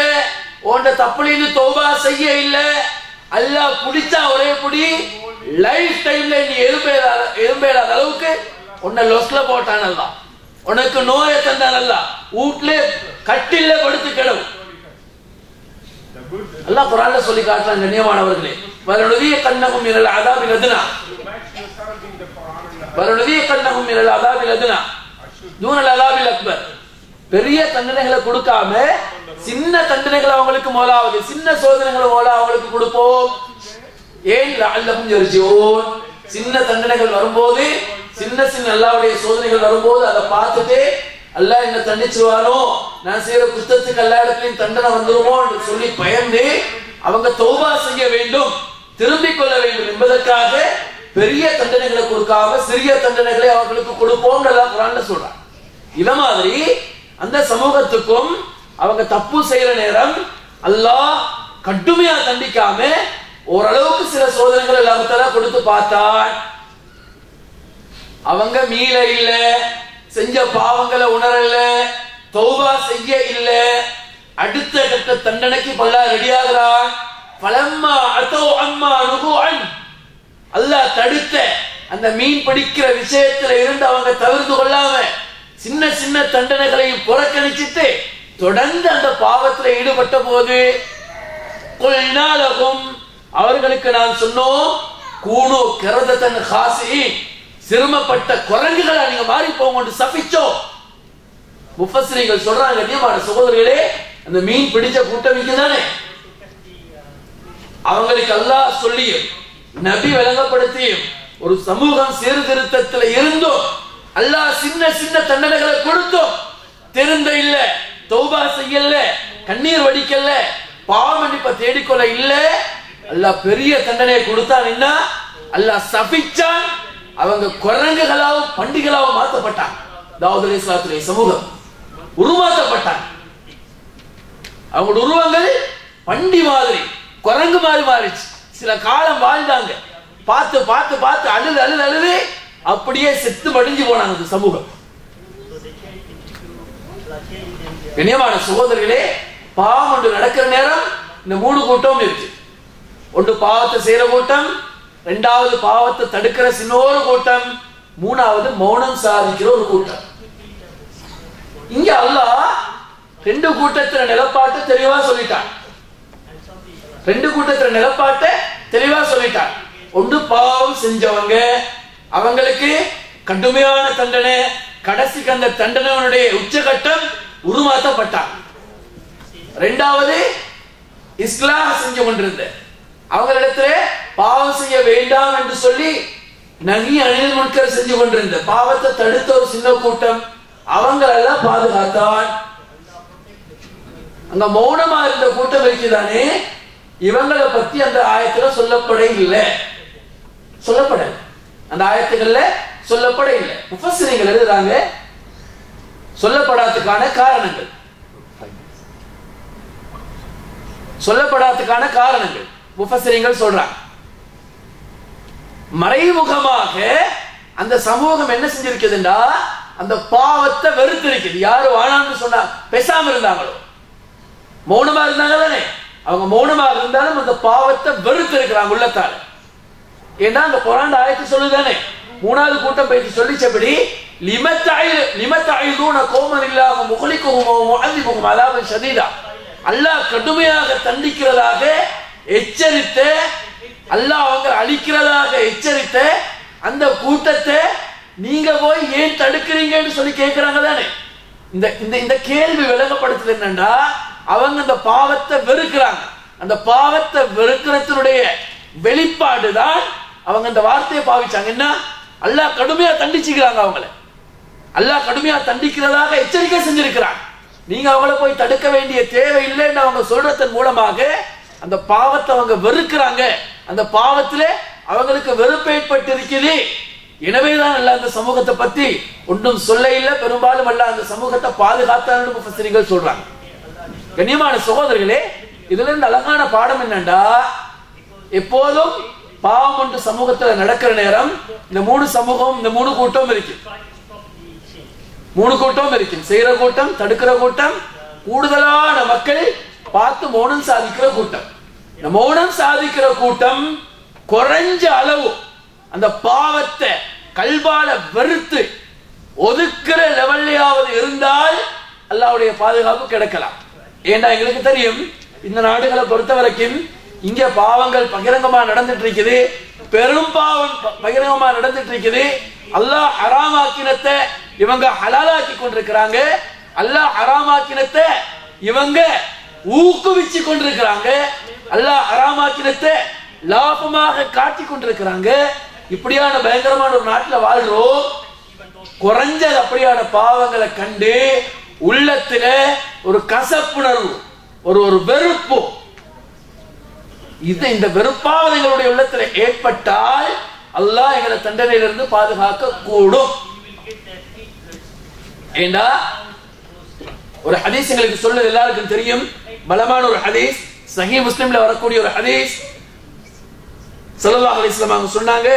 உன்ட தப்புலின்னு தௌபா செய்ய இல்ல, அல்லாஹ் பிடிச்சா ஒரே புடி, லைஃப் டைம்ல நீ எலும்பேடாத அளவுக்கு உன்னை லொஸ்ல போட்டான் அல்லாஹ். உனக்கு நோயை தந்தான் அல்லாஹ், வீட்டுல கட்டில படுத்து கிடவு. அல்லாஹ் குர்ஆன்ல சொல்லி காட்டுறான் கண்ணியமானவர்களே, வலனுதிய கன்னஹும் மினல் அஸாபில் அத்னா, வலனுதிய கன்னஹும் மினல் அஸாபில் அத்னா தூனல் அஸாபில் அக்பர். பெரிய தண்டனைகளை கொடுக்காம சின்ன தண்டனைகளை அவங்களுக்கு முதலாவது, சின்ன சோதனைகளை முதல்ல அவங்களுக்கு கொடுப்போம். ஏன் லஅல்லஹும் யர்ஜூன், சின்ன தண்டனைகள் வரும்போது, சின்ன சின்ன அல்லாஹ்வுடைய சோதனைகள் வரும்போது அதை பார்த்துட்டு அல்லாஹ் என்ன தண்டிச்சுவானோ, நான் செய்யற குற்றத்துக்கு எல்லா இடத்துலயும் தண்டனை வந்துருமோ என்று சொல்லி பயந்து அவங்க தௌபா செய்ய வேண்டும், திரும்பிக் கொள்ள வேண்டும் என்பதற்காக பெரிய தண்டனைகளை கொடுக்காம சிறிய தண்டனைகளை அவர்களுக்கு கொடுப்போம் அல்லாஹ் குர்ஆன்ல சொல்றான். இத மாதிரி அந்த சமூகத்துக்கும் அவங்க தப்பு செய்யற நேரம் அல்லாஹ் கடுமையா தண்டிக்காம ஓரளவுக்கு சில சோதனைகள் அல்லாஹ் தஆலா கொடுத்து பார்த்தான். அவங்க மீள இல்ல, செஞ்ச பாவங்களை உணரல, தௌபா செய்ய இல்ல, அடுத்த கட்ட தண்டனைக்கு அல்லாஹ் ரெடி ஆகுறான். ஃபலம்மா அதோ அம்மா நுகு அன், அல்லாஹ் தடுத்த அந்த மீன் பிடிக்கிற விஷயத்துல இருந்து அவங்க தவிர்த்து கொள்ளாம சின்ன சின்ன தண்டனைகளையும் புறக்கணிச்சிட்டு தொடர்ந்து அந்த பாவத்தில் ஈடுபட்ட போது குல்நாலகும், அவர்களுக்கு நான் சொன்னோம், கூனு கிரதத்தன் ஹாசியின், சிரமப்பட்ட குரங்குகளா நீங்க மாறி போங்க சபிச்சோம். முஃபஸ்ஸிரீன்கள் சொல்றாங்க, கண்ணியமான சகோதரர்களே, அந்த மீன் பிடிச்ச கூட்டமிக்கு தானே அவங்களுக்கு அல்லாஹ் சொல்லியும் நபி விளங்கப்படுத்தியும் ஒரு சமூகம் சீர்திருத்தத்தில் இருந்தோம், அல்லாஹ் சின்ன சின்ன தண்டனைகளை கொடுத்தோம், திருந்த இல்ல, தௌபா செய்யல, கண்ணீர் வடிக்கல, பாவ மன்னிப்பை தேடிக்கொள்ள இல்ல, அல்லாஹ் பெரிய தண்டனையை கொடுத்தான். அல்லாஹ் சபிச்சான், அவங்க குரங்குகளாவும் பண்டிகளாவும் மாற்றப்பட்டான். தாவூத் அலைஹிஸ்ஸலாத்துடைய சமூகம் உருமாற்றப்பட்டான். அவங்களோட உருவங்கள் பண்டி மாதிரி, குரங்கு மாதிரி மாறிச்சு. சில காலம் வாழ்ந்தாங்க, பார்த்து பார்த்து பார்த்து அழுது அழுது அழுது அப்படியே செத்து மடிஞ்சு போனாங்க அந்த சமூகம். கண்ணியமான சகோதரர்களே, பாவம் ஒன்று நடக்கிற நேரம் இந்த மூணு கூட்டம் இருக்கு. ஒன்று பாவத்தை செய்யற கூட்டம், இரண்டாவது பாவத்தை தடுக்கிற சின்னோரு கூட்டம், மூணாவது மௌனம் சாதிக்கிற ஒரு கூட்டம். இங்க அல்லாஹ் ரெண்டு கூட்டத்தின நிலப்பாட்டை தெளிவா சொல்லிட்டான். ரெண்டு கூட்டத்தின நிலப்பாட்டை தெளிவா சொல்லிட்டான். ஒன்று பாவம் செஞ்சவங்க, அவங்களுக்கு கடுமையான தண்டனை, கடைசிக்கு அந்த தண்டனையுடைய உச்சகட்டம் உருமாற்றப்பட்டாங்க. இரண்டாவது இஸ்லாம் செஞ்சு கொண்டிருந்த அவங்களிடத்துல பாவம் செய்ய வேண்டாம் என்று சொல்லி நகி அணில் முன்கர் செஞ்சு கொண்டிருந்த பாவத்தை தடுத்த ஒரு சின்ன கூட்டம், அவங்களெல்லாம் பாதுகாத்தான். அங்க மௌனமா இருந்த கூட்டம் இருக்குதானே, இவங்களை பத்தி அந்த ஆயத்துல சொல்லப்பட இல்லை, சொல்லப்பட அந்த ஆயத்துகள்ல சொல்லப்பட இல்லை. முஃபஸ்ஸிரீன்கள் எழுதுறாங்க, சொல்லப்படாததுக்கான காரணங்கள், சொல்லப்படாததுக்கான காரணங்கள் முஃபஸ்ஸிரீன்கள் சொல்றாங்க. மறைமுகமாக அந்த சமூகம் என்ன செஞ்சிருக்குதுண்டா, அந்த பாவத்தை வெறுத்து இருக்குது. யாரு வாழான்னு சொன்னா பேசாம இருந்தாங்களோ, மௌனமா இருந்தாங்க தானே, அவங்க மௌனமா இருந்தாலும் அந்த பாவத்தை வெறுத்து இருக்கிறாங்க உள்ளத்தால. ஏன்னா அந்த குர்ஆன் ஆயத்து சொல்லுதானே, மூணாவது கூட்டம் போயிட்டு சொல்லிச்சபடி லிமத்தஐதுன கௌமன் இல்லாஹு முஹ்லிகுஹும் வ முஅذிபுஹும் அஸாபன் ஷதீதா, அல்லாஹ் கடுமையாக தண்டிக்கிறதாக எச்சரித்த அல்லாஹ் அவங்க அழிக்கிறதாக எச்சரித்த அந்த கூட்டத்தை நீங்க போய் ஏன் தடுக்கிறீங்கன்னு சொல்லி கேட்கிறாங்க தானே. இந்த இந்த இந்த கேள்வி விளங்கப்படுத்துது என்னன்னா, அவங்க அந்த பாவத்தை வெறுக்கிறாங்க. அந்த பாவத்தை வெறுக்கிறதுடைய வெளிப்பாடுதான் அவங்க அந்த வார்த்தையை பாவிச்சாங்க. என்ன, அல்லாஹ் கடுமையா தண்டிச்சுக்கிறாங்க. அவங்கள அல்லாஹ் கடுமையா தண்டிக்கிறதாக எச்சரிக்கை செஞ்சிருக்கிறாங்க. நீங்க அவங்கள போய் தடுக்க வேண்டிய தேவை இல்லைன்னு அவங்க சொல்றதன் மூலமாக அந்த பாவத்தை அவங்க வெறுக்கிறாங்க. அந்த பாவத்திலே அவங்களுக்கு வெறுப்பு ஏற்பட்டு இருக்குது. எனவேதான் அல்லாஹ் அந்த சமூகத்தை பத்தி ஒன்றும் சொல்ல இல்லை. பெரும்பாலும் அல்லாஹ் அந்த சமூகத்தை பாதுகாத்தான்னு முஃபஸ்ஸிரீன்கள் சொல்றாங்க. கண்ணியமான சகோதரர்களே, இதுல இருந்து அழகான பாடம் என்னண்டா, எப்போதும் பாவம் ஒன்று சமூகத்துல நடக்கிற நேரம் இந்த மூணு சமூகம், இந்த மூணு கூட்டம் இருக்கு. மூணு கூட்டம் இருக்கு. செய்யற கூட்டம், தடுக்கிற கூட்டம், கூடுதலான மக்கள் பார்த்து மௌனம் சாதிக்கிற கூட்டம். இந்த மௌனம் சாதிக்கிற கூட்டம் குறைஞ்ச அளவு அந்த பாவத்தை கல்பால வெறுத்து ஒதுக்குற லெவல்லையாவது இருந்தால் அல்லாஹ்வுடைய பாதுகாப்பு கிடைக்கலாம். ஏண்டா எங்களுக்கு தெரியும், இந்த நாடுகளை பொறுத்த வரைக்கும் இங்க பாவங்கள் பகிரங்கமா நடந்துட்டு இருக்குது. பெரும் பாவம் பகிரங்கமா நடந்துட்டு இருக்குது. அல்லாஹ் ஹராமாக்கினத்தை இவங்க ஹலாலாக்கி கொண்டிருக்கிறாங்க. அல்லாஹ் ஹராமாக்கினத்தை இவங்க ஊக்குவிச்சு கொண்டிருக்கிறாங்க. அல்லாஹ் ஹராமாக்கினத்தை லாபமாக காட்டி கொண்டிருக்கிறாங்க. இப்படியான பயங்கரமான ஒரு நாட்டில் வாழ்றோம். குறைஞ்ச அப்படியான பாவங்களை கண்டு உள்ளத்துல ஒரு கசப்புணர்வு, ஒரு வெறுப்பு, இது இந்த வெறுப்பாவது எங்களுடைய உள்ளத்துல ஏற்பட்டால் அல்லாஹ் எங்களை தண்டனையிலிருந்து பாதுகாக்க கூடும். ஏண்டா ஒரு ஹதீஸ் எங்களுக்கு சொல்றது எல்லாருக்கும் தெரியும். பலமான ஒரு ஹதீஸ், சஹீஹ் முஸ்லிம்ல வரக்கூடிய ஒரு ஹதீஸ். ஸல்லல்லாஹு அலைஹி வஸல்லம் அவங்க சொன்னாங்க,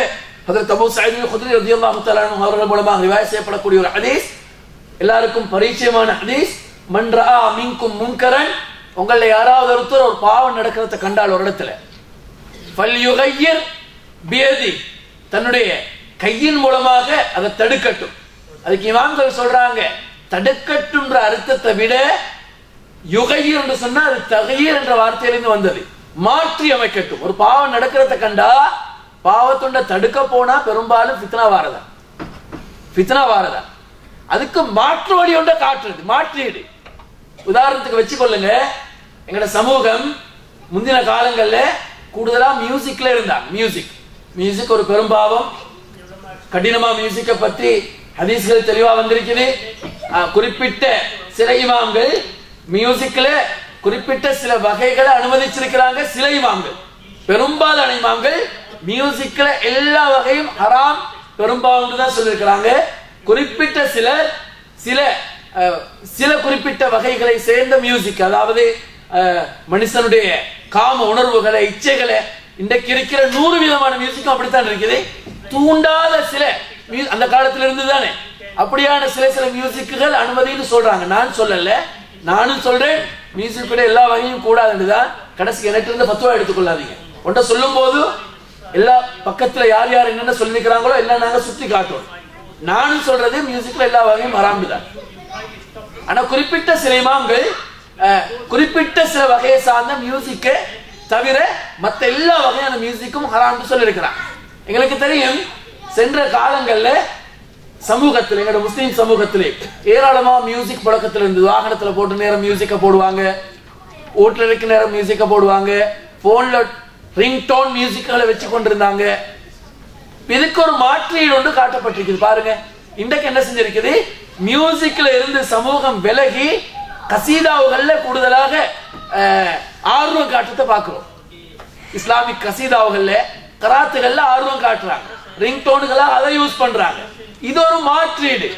ஹஜ்ரத் அபூ ஸஈத் அல்-குத்ரி রাদিয়াল্লাহு தஆலா அன்ஹு அவர்கள் மூலமாக ரிவாயத் செய்யப்படக்கூடிய ஒரு ஹதீஸ், எல்லாருக்கும் பரிச்சயமான ஹதீஸ். மன் ரஆ மின்கும் முன்கரன், உங்களை யாராவது ஒருத்தர் ஒரு பாவம் நடக்கிறத கண்டால் ஒரு இடத்துல, ஃபல்யுகையிர் பியதி, தன்னுடைய கையின் மூலமாக அதை தடுக்கட்டும். அதுக்கு இமாம்கள் சொல்றாங்க, தடுக்கட்டும்ன்ற அர்த்தத்தை விட யுகையிர் என்று சொன்னா அது தகையீர் என்ற வார்த்தையிலிருந்து வந்தது. மாற்றி அமைக்கட்டும். ஒரு பாவம் நடக்கிறத கண்டா பாவத்துண்ட தடுக்க போனா பெரும்பாலும் ஃபித்னா வாரதா. அதுக்கு மாற்று வழி ஒன்றை காட்டுறது, மாற்றீடு. உதாரணத்துக்கு வச்சுக்கொள்ளுங்க, எங்கட சமூகம் முந்தின காலங்கள்ல கூடுதலா மியூசிக்ல இருந்தாங்க. மியூசிக் ஒரு பெரும்பாவம். கடினமா மியூசிக்கை பத்தி ஹதீஸ்கள் தெளிவா வந்திருக்குது. குறிப்பிட்ட சில இமாம்கள் மியூசிக்ல குறிப்பிட்ட சில வகைகளை அனுமதிச்சிருக்கிறாங்க. சில இமாம்கள், பெரும்பாலான இமாம்கள் மியூசிக்ல எல்லா வகையும் ஹராம் பெரும்பாலும் தான் சொல்லியிருக்கிறாங்க. குறிப்பிட்ட சில குறிப்பிட்ட வகைகளை சேர்ந்த மியூசிக், அதாவது மனுஷனுடைய காம உணர்வுகளை, இச்சைகளை, இன்றைக்கு இருக்கிற 100 விதமான மியூசிக்கும் அப்படித்தான் இருக்குது. தூண்டாத சில அந்த காலத்துல இருந்து தானே அப்படியான சில மியூசிக்குகள் அனுமதின்னு சொல்றாங்க. நான் சொல்லல, நானும் சொல்றேன் மியூசிக் எல்லா வகையும் கூடாதுதான். கடைசி எனக்கு இருந்து ஃபத்வா எடுத்துக்கொள்ளாதீங்க. ஒன்றை சொல்லும் போது எல்லா பக்கத்துல யார் யார் என்னென்ன சொல்லிக்கிறாங்களோ எல்லாம் நாங்க சுத்தி காட்டுவோம். நானும் சொல்றது மியூசிக்ல எல்லா வகையும் ஹராம் தான். ஆனா குறிப்பிட்ட சில இமாம்கள் குறிப்பிட்ட சில வகையை சார்ந்த மியூசிக்கை தவிர மற்ற எல்லா வகையான மியூசிக்கும் ஹராம்னு சொல்லியிருக்கிறாங்க. எங்களுக்கு தெரியும், சென்ற காலங்கள்ல சமூகத்தில், எங்களோட முஸ்லீம் சமூகத்திலே ஏராளமா மியூசிக் பழக்கத்தில் இருந்தது. வாகனத்துல போட்டு நேரம் மியூசிக்கை போடுவாங்க, வீட்டுல இருக்க நேரம் மியூசிக்கை போடுவாங்க, போன்ல ரிங்டோன் மியூசிக்களை வச்சு கொண்டிருந்தாங்க. இதுக்கு ஒரு மாற்றீடு ஒன்று காட்டப்பட்டிருக்குது. பாருங்க, இன்றைக்கு என்ன செஞ்சிருக்குது, மியூசிக்ல இருந்து சமூகம் விலகி கசீதாவுகள்ல கூடுதலாக ஆர்வம் காட்டுறதை பார்க்கிறோம். இஸ்லாமிக் கசீதாவுகள்ல, கராத்துகள்ல ஆர்வம் காட்டுறாங்க. ரிங்டோன்களா அதை யூஸ் பண்றாங்க. இது ஒரு மாற்றீடு.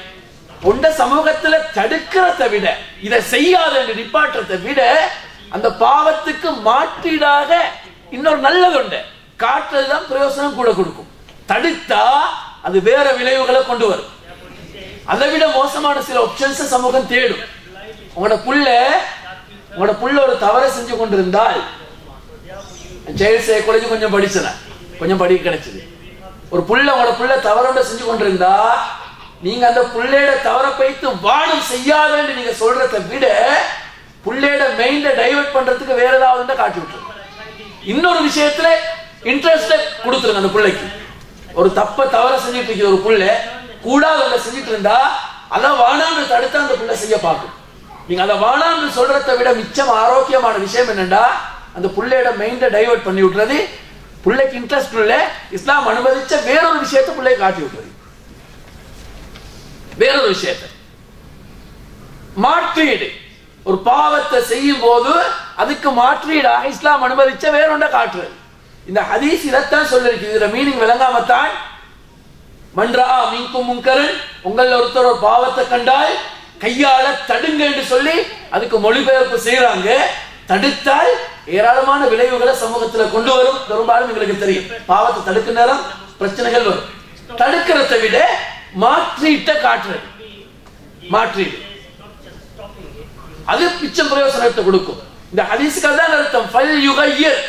ஒன்ற சமூகத்துல தடுக்கிறதை விட, இதை செய்யாத நிப்பாற்றத்தை விட, அந்த பாவத்துக்கு மாற்றீடாக இன்னொரு நல்லது உண்டு காட்டுறதுதான் பிரயோசனம் கூட கொடுக்கும். தடுத்தா அது வேற விளைவுகளை கொண்டு வரும். அதை விட மோசமான சில ஆப்ஷன்ஸ் சமூகம் தேடும். உங்களோட புள்ள ஒரு தவறை செஞ்சு கொண்டிருந்தால், காலேஜ் கொஞ்சம் படிக்க கிடைச்சது. உங்களோட புள்ள தவறோட செஞ்சு கொண்டிருந்தா, நீங்க அந்த புள்ளையோட தவற பைத்து வானம் செய்யாதன்னு நீங்க சொல்றதை விட புள்ளையோட மைண்ட டைவர்ட் பண்றதுக்கு வேற ஏதாவது காட்டி விட்டுரு. இன்னொரு விஷயத்துல இன்ட்ரெஸ்ட் கொடுத்துருங்க அந்த பிள்ளைக்கு. ஒரு தவற செஞ்சுட்டு இருக்கிற ஒரு புள்ள கூடாத செஞ்சுட்டு இருந்தா அதை வானான்னு தடுத்தா அந்த பிள்ளை செய்ய பார்க்கும். நீங்க அதை வானான்னு சொல்றதை விட மிச்சம் ஆரோக்கியமான விஷயம் என்னன்னா அந்த பிள்ளையோட மைண்டை டைவர்ட் பண்ணி விட்டுறது. பிள்ளைக்கு இன்ட்ரெஸ்ட் இல்ல, இஸ்லாம் அனுமதிச்ச வேறொரு விஷயத்தை பிள்ளையை காட்டி விட்டுறது. வேறொரு விஷயத்தை மாற்றீடு, ஒரு பாவத்தை செய்யும் போது அதுக்கு மாற்றீடாக இஸ்லாம் அனுமதிச்ச வேறொன்றை காட்டுறது. இந்த ஹதீஸ் இதைத்தான் சொல்லிருக்கு. இதுல மீனிங் விளங்காமத்தான் மன்றா மின்கும் முன்கரன், உங்கள ஒருத்தர் ஒரு பாவத்தை கண்டால் கையால தடுங்க என்று சொல்லி அதுக்கு மொழிபெயர்ப்பு செய்யறாங்க. தடுத்தால் ஏராளமான விளைவுகளை சமூகத்தில் கொண்டு வரும். பெரும்பாலும் எங்களுக்கு தெரியும், பாவத்தை தடுக்க நேரம் பிரச்சனைகள் வரும். தடுக்கிறதை விட மாற்றீட்ட காட்டுறது, மாற்றீடு அது பிச்சம் பிரயோசனத்தை கொடுக்கும். இந்த ஹதீஸ்க்கு தான் அர்த்தம், ஃபல் யுகையிர்,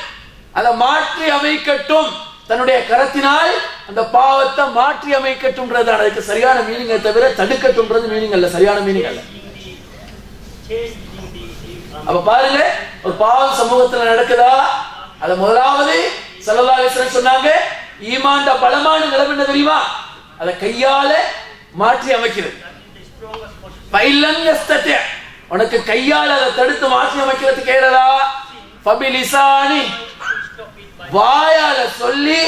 அதை மாற்றி அமைக்கட்டும், தன்னுடைய கரத்தினால் அந்த பாவத்தை மாற்றி அமைக்கட்டும்ன்றது அதுக்கு சரியான மீனிங்கை தவிர தடுக்கட்டும்ன்றது மீனிங் அல்ல, சரியான மீனிங் அல்ல. அப்ப பாருங்க, ஒரு பாவம் சமூகத்தில் நடக்குதா, அத முதலாவது ஸல்லல்லாஹு அலைஹி வஸல்லம் சொன்னாங்க, ஈமான்ட பலமான நிலைமை என்ன தெரியுமா, அதை கையால மாற்றி அமைக்கிறது. ஃபைலம் யஸ்ததி, உனக்கு கையால அதை தடுத்து மாற்றி அமைக்கிறதுக்கு ஏறதா, ஃபபிலிசானி, வாயால சொல்லி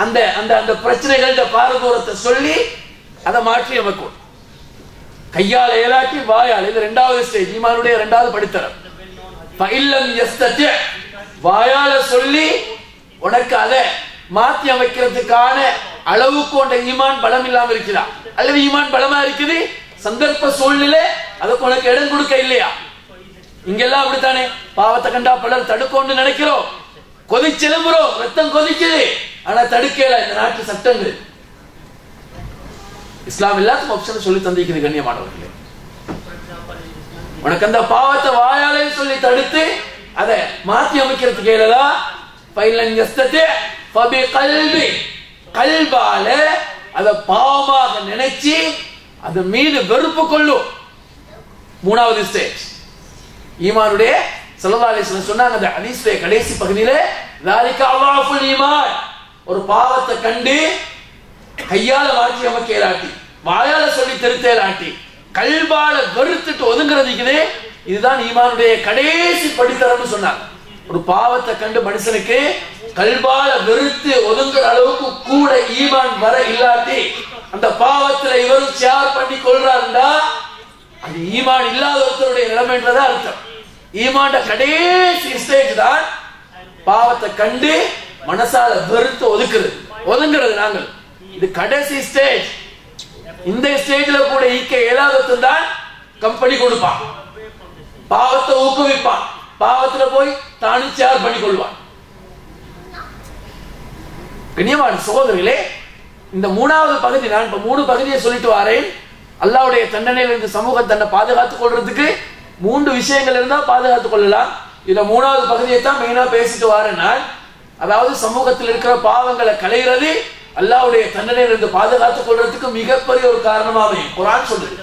அந்த அந்த அந்த பிரச்சனைகள பாரதூரத்தை சொல்லி அதை மாற்றி அமைக்கும். கையால ஏலாட்டி வாயால, இது இரண்டாவது ஸ்டேஜ், ஈமானுடைய இரண்டாவது படித்தரம். ஃபைலம் யஸ்ததி, வாயால சொல்லி உனக்கு அதை மாற்றி அமைக்கிறதுக்கான அளவுக்கு உண்ட ஈமான் பலம் இல்லாம இருக்குதா, அல்லது ஈமான் பலமா இருக்குது, சந்தர்ப்ப சூழ்நிலை அதுக்கு உனக்கு இடம் கொடுக்க இல்லையா. இங்கெல்லாம் அப்படித்தானே, பாவத்தை கண்டா பலர் தடுக்கணும்னு நினைக்கிறோம், கொதிச்செலும்புறோம், ரத்தம் கொதிக்குது, ஆனா தடுக்கல இந்த நாட்டு சட்டங்கள். இஸ்லாம் எல்லாத்துக்கும் ஆப்ஷன் சொல்லி தந்திருக்குது கண்ணியமானவர்களே. உனக்கு அந்த பாவத்தை வாயாலே சொல்லி தடுத்து அதை மாற்றி அமைக்கிறதுக்கு ஏலதா, ஃபைலன் யஸ்ததி ஃபபிகல்பி, கல்பால அதை பாவமாக நினைச்சு அது மீது வெறுப்பு கொள்ளும். மூணாவது ஸ்டேஜ் ஈமானுடைய. ஸல்லல்லாஹு அலைஹி வஸல்லம் சொன்னாங்க அந்த ஹதீஸுடைய கடைசி பகுதியிலே, ذَلِكَ أَضْعَفُ الْإِيمَانِ, ஒரு பாவத்தை கண்டு கையால மாற்றி அமைக்கலாட்டி, வாயால சொல்லி திருத்தலாட்டி, கல்பால வெறுத்துட்டு ஒதுங்கிறதுக்குதே, இதுதான் ஈமானுடைய கடைசி படித்தரம்னு சொன்னாங்க. ஒரு பாவத்தை கண்டு மனுஷனுக்கு கல்பால வெறுத்து ஒதுங்குற அளவுக்கு கூட ஈமான் வர இல்லாட்டி அந்த பாவத்துல இவரும் ஷேர் பண்ணி கொள்றாருண்டா அது ஈமான் இல்லாத ஒருத்தருடைய நிலைமைன்றதா அர்த்தம். ஈமான்ட கடைசி ஸ்டேஜ் தான் பாவத்தை கண்டு மனசால வெறுத்து ஒதுங்குறது நாங்கள். இது கடைசி ஸ்டேஜ். இந்த ஸ்டேஜ்ல கூட ஈக்க ஏதாவது தான் கம்பெனி கொடுப்பான், பாவத்தை ஊக்குவிப்பான், பாவத்துல போய் தானே ஷேர் பண்ணி கொள்வான். கண்ணியமான சகோதரர்களே, இந்த மூணாவது பகுதி, நான் இப்ப 3 பகுதியை சொல்லிட்டு வரேன். அல்லாஹ்வுடைய தண்டனையிலிருந்து சமூகம் தன்னை பாதுகாத்துக் கொள்றதுக்கு 3 விஷயங்கள் இருந்தா பாதுகாத்துக் கொள்ளலாம். இதுல 3வது பகுதியை தான் மெயினா பேசிட்டு வரேன் நான். அதாவது சமூகத்தில் இருக்கிற பாவங்களை களைகிறது அல்லாஹ்வுடைய தண்டனையிலிருந்து பாதுகாத்துக் கொள்றதுக்கு மிகப்பெரிய ஒரு காரணமாக குர்ஆன் சொல்லுது.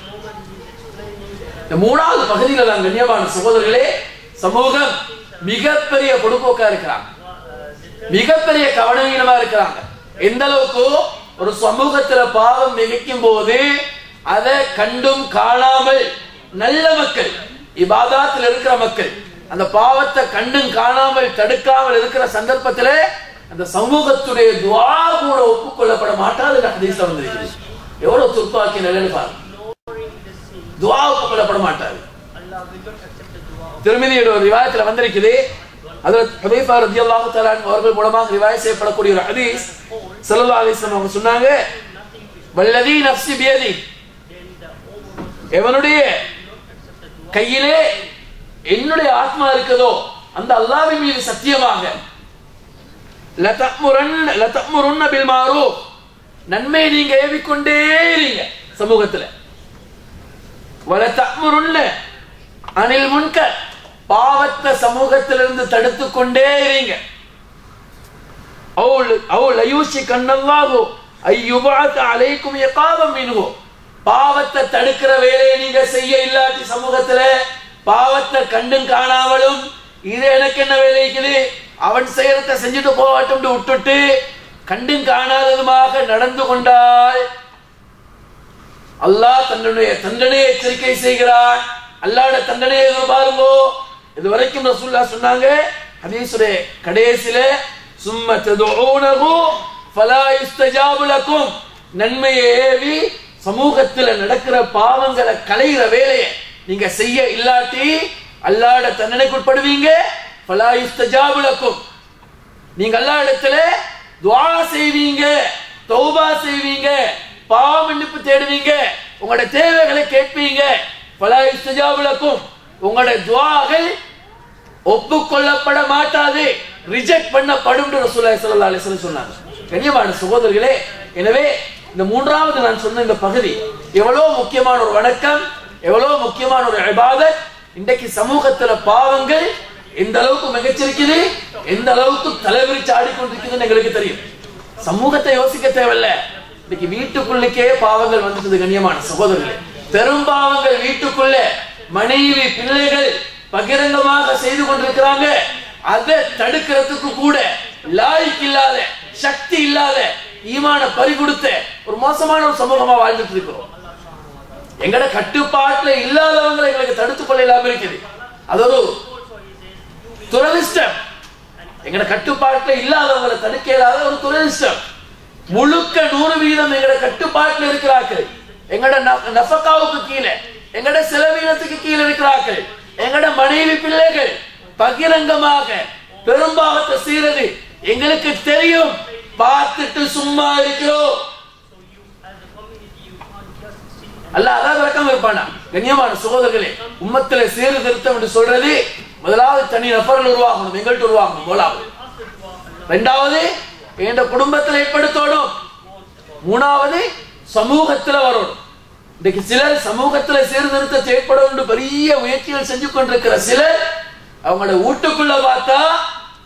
இந்த 3வது பகுதியில தான் கண்ணியமான சகோதரர்களே, சமூகம் மிகப்பெரிய பொடுபோக்கா இருக்கிறாங்க, மிகப்பெரிய கவனவீனமா இருக்கிறாங்க. எந்த அளவுக்கு ஒரு சமூகத்துல பாவம் மிகைக்கும் போது அதை கண்டும் காணாமல் நல்ல மக்கள், இபாதத்தில் இருக்கிற மக்கள் அந்த பாவத்தை கண்டும் காணாமல் தடுக்காமல் இருக்கிற சந்தர்ப்பத்தில் அந்த சமூகத்துடைய துஆ கூட ஒப்புக்கொள்ளப்பட மாட்டாது. ஹதீஸ்ல வந்திருக்குது. எவ்வளவு துர்ப்பாக்கிய நிலைன்னு பாருங்க, துஆ ஒப்புக்கொள்ளப்பட மாட்டாது. திருமதியோட ஒரு ரிவாயத்துல வந்திருக்குது, ஹஜ்ரத் ஹுதைஃபா ரலியல்லாஹு தஆலா அவர்கள் மூலமாக ரிவாயத் செய்யப்படக்கூடிய ஒரு ஹதீஸ். ஸல்லல்லாஹு அலைஹி வஸல்லம் அவங்க சொன்னாங்க, வல்லதி நஃப்ஸி பியதி, எவனுடைய கையிலே என்னுடைய ஆத்மா இருக்குதோ அந்த அல்லாஹ்வின் மீது சத்தியமாக, லதஅமுருன்ன பில் மாரூஃப், நன்மை நீங்க ஏவிக்கொண்டே இருங்க சமூகத்துல, வலதஅமுருன்ன அனில் முன்கர், பாவத்தை சமூகத்திலிருந்து தடுத்து கொண்டே இருங்க, பாவத்தை தடுக்கிற வேலையை நீங்க செய்ய இல்லாட்டி சமூகத்துல பாவத்தை கண்டும் காணாமலும் இது எனக்கு என்ன வேலை இருக்குது, அவன் செய்யறத செஞ்சுட்டு போகட்டும் விட்டுட்டு கண்டும் காணாததுமாக நடந்து கொண்டால் அல்லாஹ் தன்னுடைய தண்டனையை எச்சரிக்கை செய்கிறான். அல்லாஹ்வுடைய தண்டனையை எதிர்பாருங்கோ. இதுவரைக்கும் ரசூலுல்லாஹ் சொன்னாங்க ஹதீஸுடைய கடைசியில சும்ம ததுஊனஹு ஃபலா யுஸ்தஜாபு லக்கும், நன்மையை ஏவி சமூகத்தில் நடக்கிற பாவங்களை களைகிற வேலையை நீங்க செய்ய இல்லாட்டி அல்லாஹ்வுடைய தண்டனைக்கு உட்படுவீங்க. ஃபலா யுஸ்தஜாபு லக்கும், நீங்க அல்லாஹ் இடத்துல துஆ செய்வீங்க, தௌபா செய்வீங்க, பாவ மன்னிப்பு தேடுவீங்க, உங்களுடைய தேவைகளை கேட்பீங்க. ஃபலா யுஸ்தஜாபு லக்கும், உங்களுடைய துஆகள் ஒப்புக்கொள்ளப்பட மாட்டாது, ரிஜெக்ட் பண்ணப்படும் என்று ரசூலுல்லாஹி ஸல்லல்லாஹு அலைஹி வஸல்லம் சொன்னாங்க. கண்ணியமான சகோதரர்களே, எனவே இந்த மூன்றாவது நான் சொன்ன இந்த பகுதி எவ்வளவு முக்கியமான ஒரு வணக்கம், எவ்வளவு முக்கியமான ஒரு இபாதத். இன்றைக்கு சமூகத்துல பாவங்கள் எந்த அளவுக்கு மிகச்சிருக்குது, எந்த அளவுக்கு தலைவிரிச்சு ஆடிக்கொண்டிருக்குதுன்னு எங்களுக்கு தெரியும். சமூகத்தை யோசிக்க தேவையில்ல, இன்னைக்கு வீட்டுக்குள்ளுக்கே பாவங்கள் வந்துட்டு. கண்ணியமான சகோதரர்களே, பெரும் பாவங்கள் வீட்டுக்குள்ள மனைவி பிள்ளைகள் பகிரங்கமாக செய்து கொண்டிருக்கிறாங்க. அதை தடுக்கிறதுக்கு கூட லாய்க்கு இல்லாத, சக்தி இல்லாத, ஈமான பறி கொடுத்த ஒரு மோசமான ஒரு சமூகமா வாழ்ந்துட்டு இருக்கிறோம். எங்கட கட்டுப்பாட்டுல இல்லாதவங்களை எங்களுக்கு தடுத்துக் கொள்ள இல்லாம இருக்குது. அது ஒரு துரதிஷ்டம். எங்கட கட்டுப்பாட்டுல இல்லாதவங்களை தடுக்க இல்லாத ஒரு துரதிஷ்டம். முழுக்க 100% எங்கட கட்டுப்பாட்டுல இருக்கிறார்கள். எங்கட நஃபகாவுக்கு கீழே, எங்கட செலவீனத்துக்கு கீழே இருக்கிறார்கள். எங்கட மனைவி பிள்ளைகள் பகிரங்கமாக பெரும்பாவத்தை செய்யறது எங்களுக்கு தெரியும், பார்த்துட்டு சும்மா இருக்கிறோம். அல்லாஹ் அதான் விளக்கம் இருப்பானா? கண்ணியமான சகோதரர்களே, உம்மத்திலே சீர்திருத்தம் என்று சொல்றது முதலாவது தனி நபர்கள் உருவாகணும், எங்கள்கிட்ட உருவாகணும். முதலாவது. இரண்டாவது எங்க குடும்பத்தில் ஏற்படுத்தணும். மூணாவது சமூகத்துல வரணும். இன்னைக்கு சிலர் சமூகத்துல சீர்திருத்தத்தை ஏற்பட பெரிய முயற்சிகள் செஞ்சு கொண்டிருக்கிற சிலர் அவங்களோட வீட்டுக்குள்ள பார்த்தா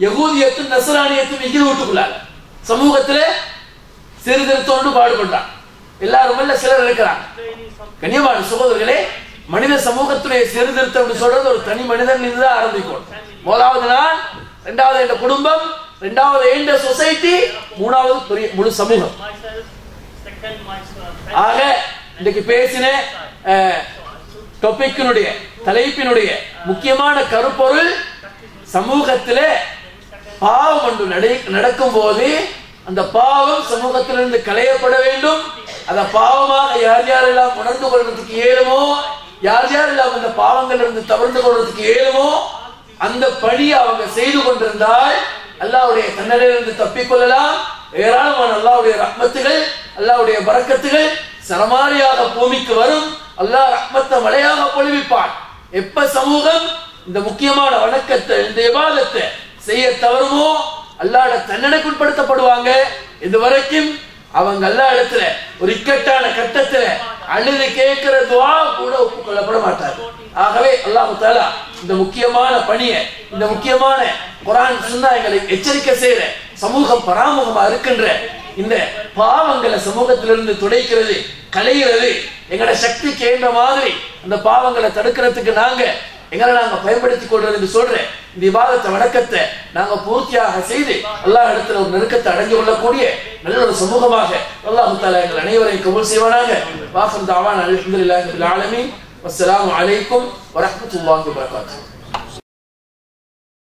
யகூதியத்தும் நஸ்ரானியத்தும் விகித வீட்டுக்குள்ளால சமூகத்துல சீர்திருத்தம் பாடுபடுறாங்க. எல்லாரும் இல்ல, சிலர் இருக்கிறாங்க. கண்ணியமான சகோதரர்களே, மனித சமூகத்துடைய சீர்திருத்தம் சொல்றது ஒரு தனி மனிதன் தான் ஆரம்பிக்கும். முதலாவது நான், இரண்டாவது என்ற குடும்பம், இரண்டாவது என்ற சொசைட்டி, மூணாவது பெரிய முழு சமூகம். ஆக இன்னைக்கு பேசின டாபிக்கினுடைய தலைப்பினுடைய முக்கியமான கருப்பொருள், சமூகத்தில பாவம் ஒன்று நடக்கும் போது அந்த பாவம் சமூகத்திலிருந்து களையப்பட வேண்டும். அந்த பாவமாக யார் யாரெல்லாம் உணர்ந்து கொள்றதுக்கு இயலுமோ, யார் யாரெல்லாம் அந்த பாவங்கள் இருந்து தவிர்த்து கொள்றதுக்கு இயலுமோ அந்த பணி அவங்க செய்து கொண்டிருந்தால் அல்லாஹ்வுடைய தண்டனையிலிருந்து தப்பிக்கொள்ளலாம். ஏராளமான அல்லாஹ்வுடைய ரஹ்மத்துகள், அல்லாஹ்வுடைய பரக்கத்துகள் சரமாரியாக பூமிக்கு வரும். அல்லாஹ் ரஹ்மத்தை மழையாக பொழிவிப்பான். எப்ப சமூகம் இந்த முக்கியமான வணக்கத்தை, இந்த இபாதத்தை செய்ய தவறுமோ அல்லாஹ்வுடைய தண்டனைக்கு உட்படுத்தப்படுவாங்க. இதுவரைக்கும் அவங்க அல்லாஹ் இடத்துல ஒரு இக்கட்டான கட்டத்துல அழுது கேட்கிற துஆ கூட ஒப்புக்கொள்ளப்பட மாட்டாங்க. ஆகவே அல்லாஹ் தஆலா இந்த முக்கியமான பணியை, இந்த முக்கியமான குர்ஆன் சுன்னா எங்களை எச்சரிக்கை செய்யற, சமூகம் பராமுகமா இருக்கின்ற இந்த பாவங்களை சமூகத்திலிருந்து துடைக்கிறது, களைகிறது, எங்களோட சக்திக்கு ஏற்ற மாதிரி அந்த பாவங்களை தடுக்கிறதுக்கு எங்களை நாங்க பயன்படுத்திக் கொள்றது என்று சொல்றேன். இந்த இபாதத்தை வணக்கத்தை நாங்க பூர்த்தியாக செய்து அல்லாஹ் இடத்துல ஒரு நெருக்கத்தை அடைஞ்சு கொள்ளக்கூடிய நல்ல ஒரு சமூகமாக அல்லாஹ் தஆலா எங்கள் அனைவரையும் கபூல் செய்வானாக. வாஃபிர் தஅவானா அல்ஹம்துலில்லாஹி ரப்பில் ஆலமீன். வஸ்ஸலாமு அலைக்கும் வரஹ்மத்துல்லாஹி வபரகாத்துஹு.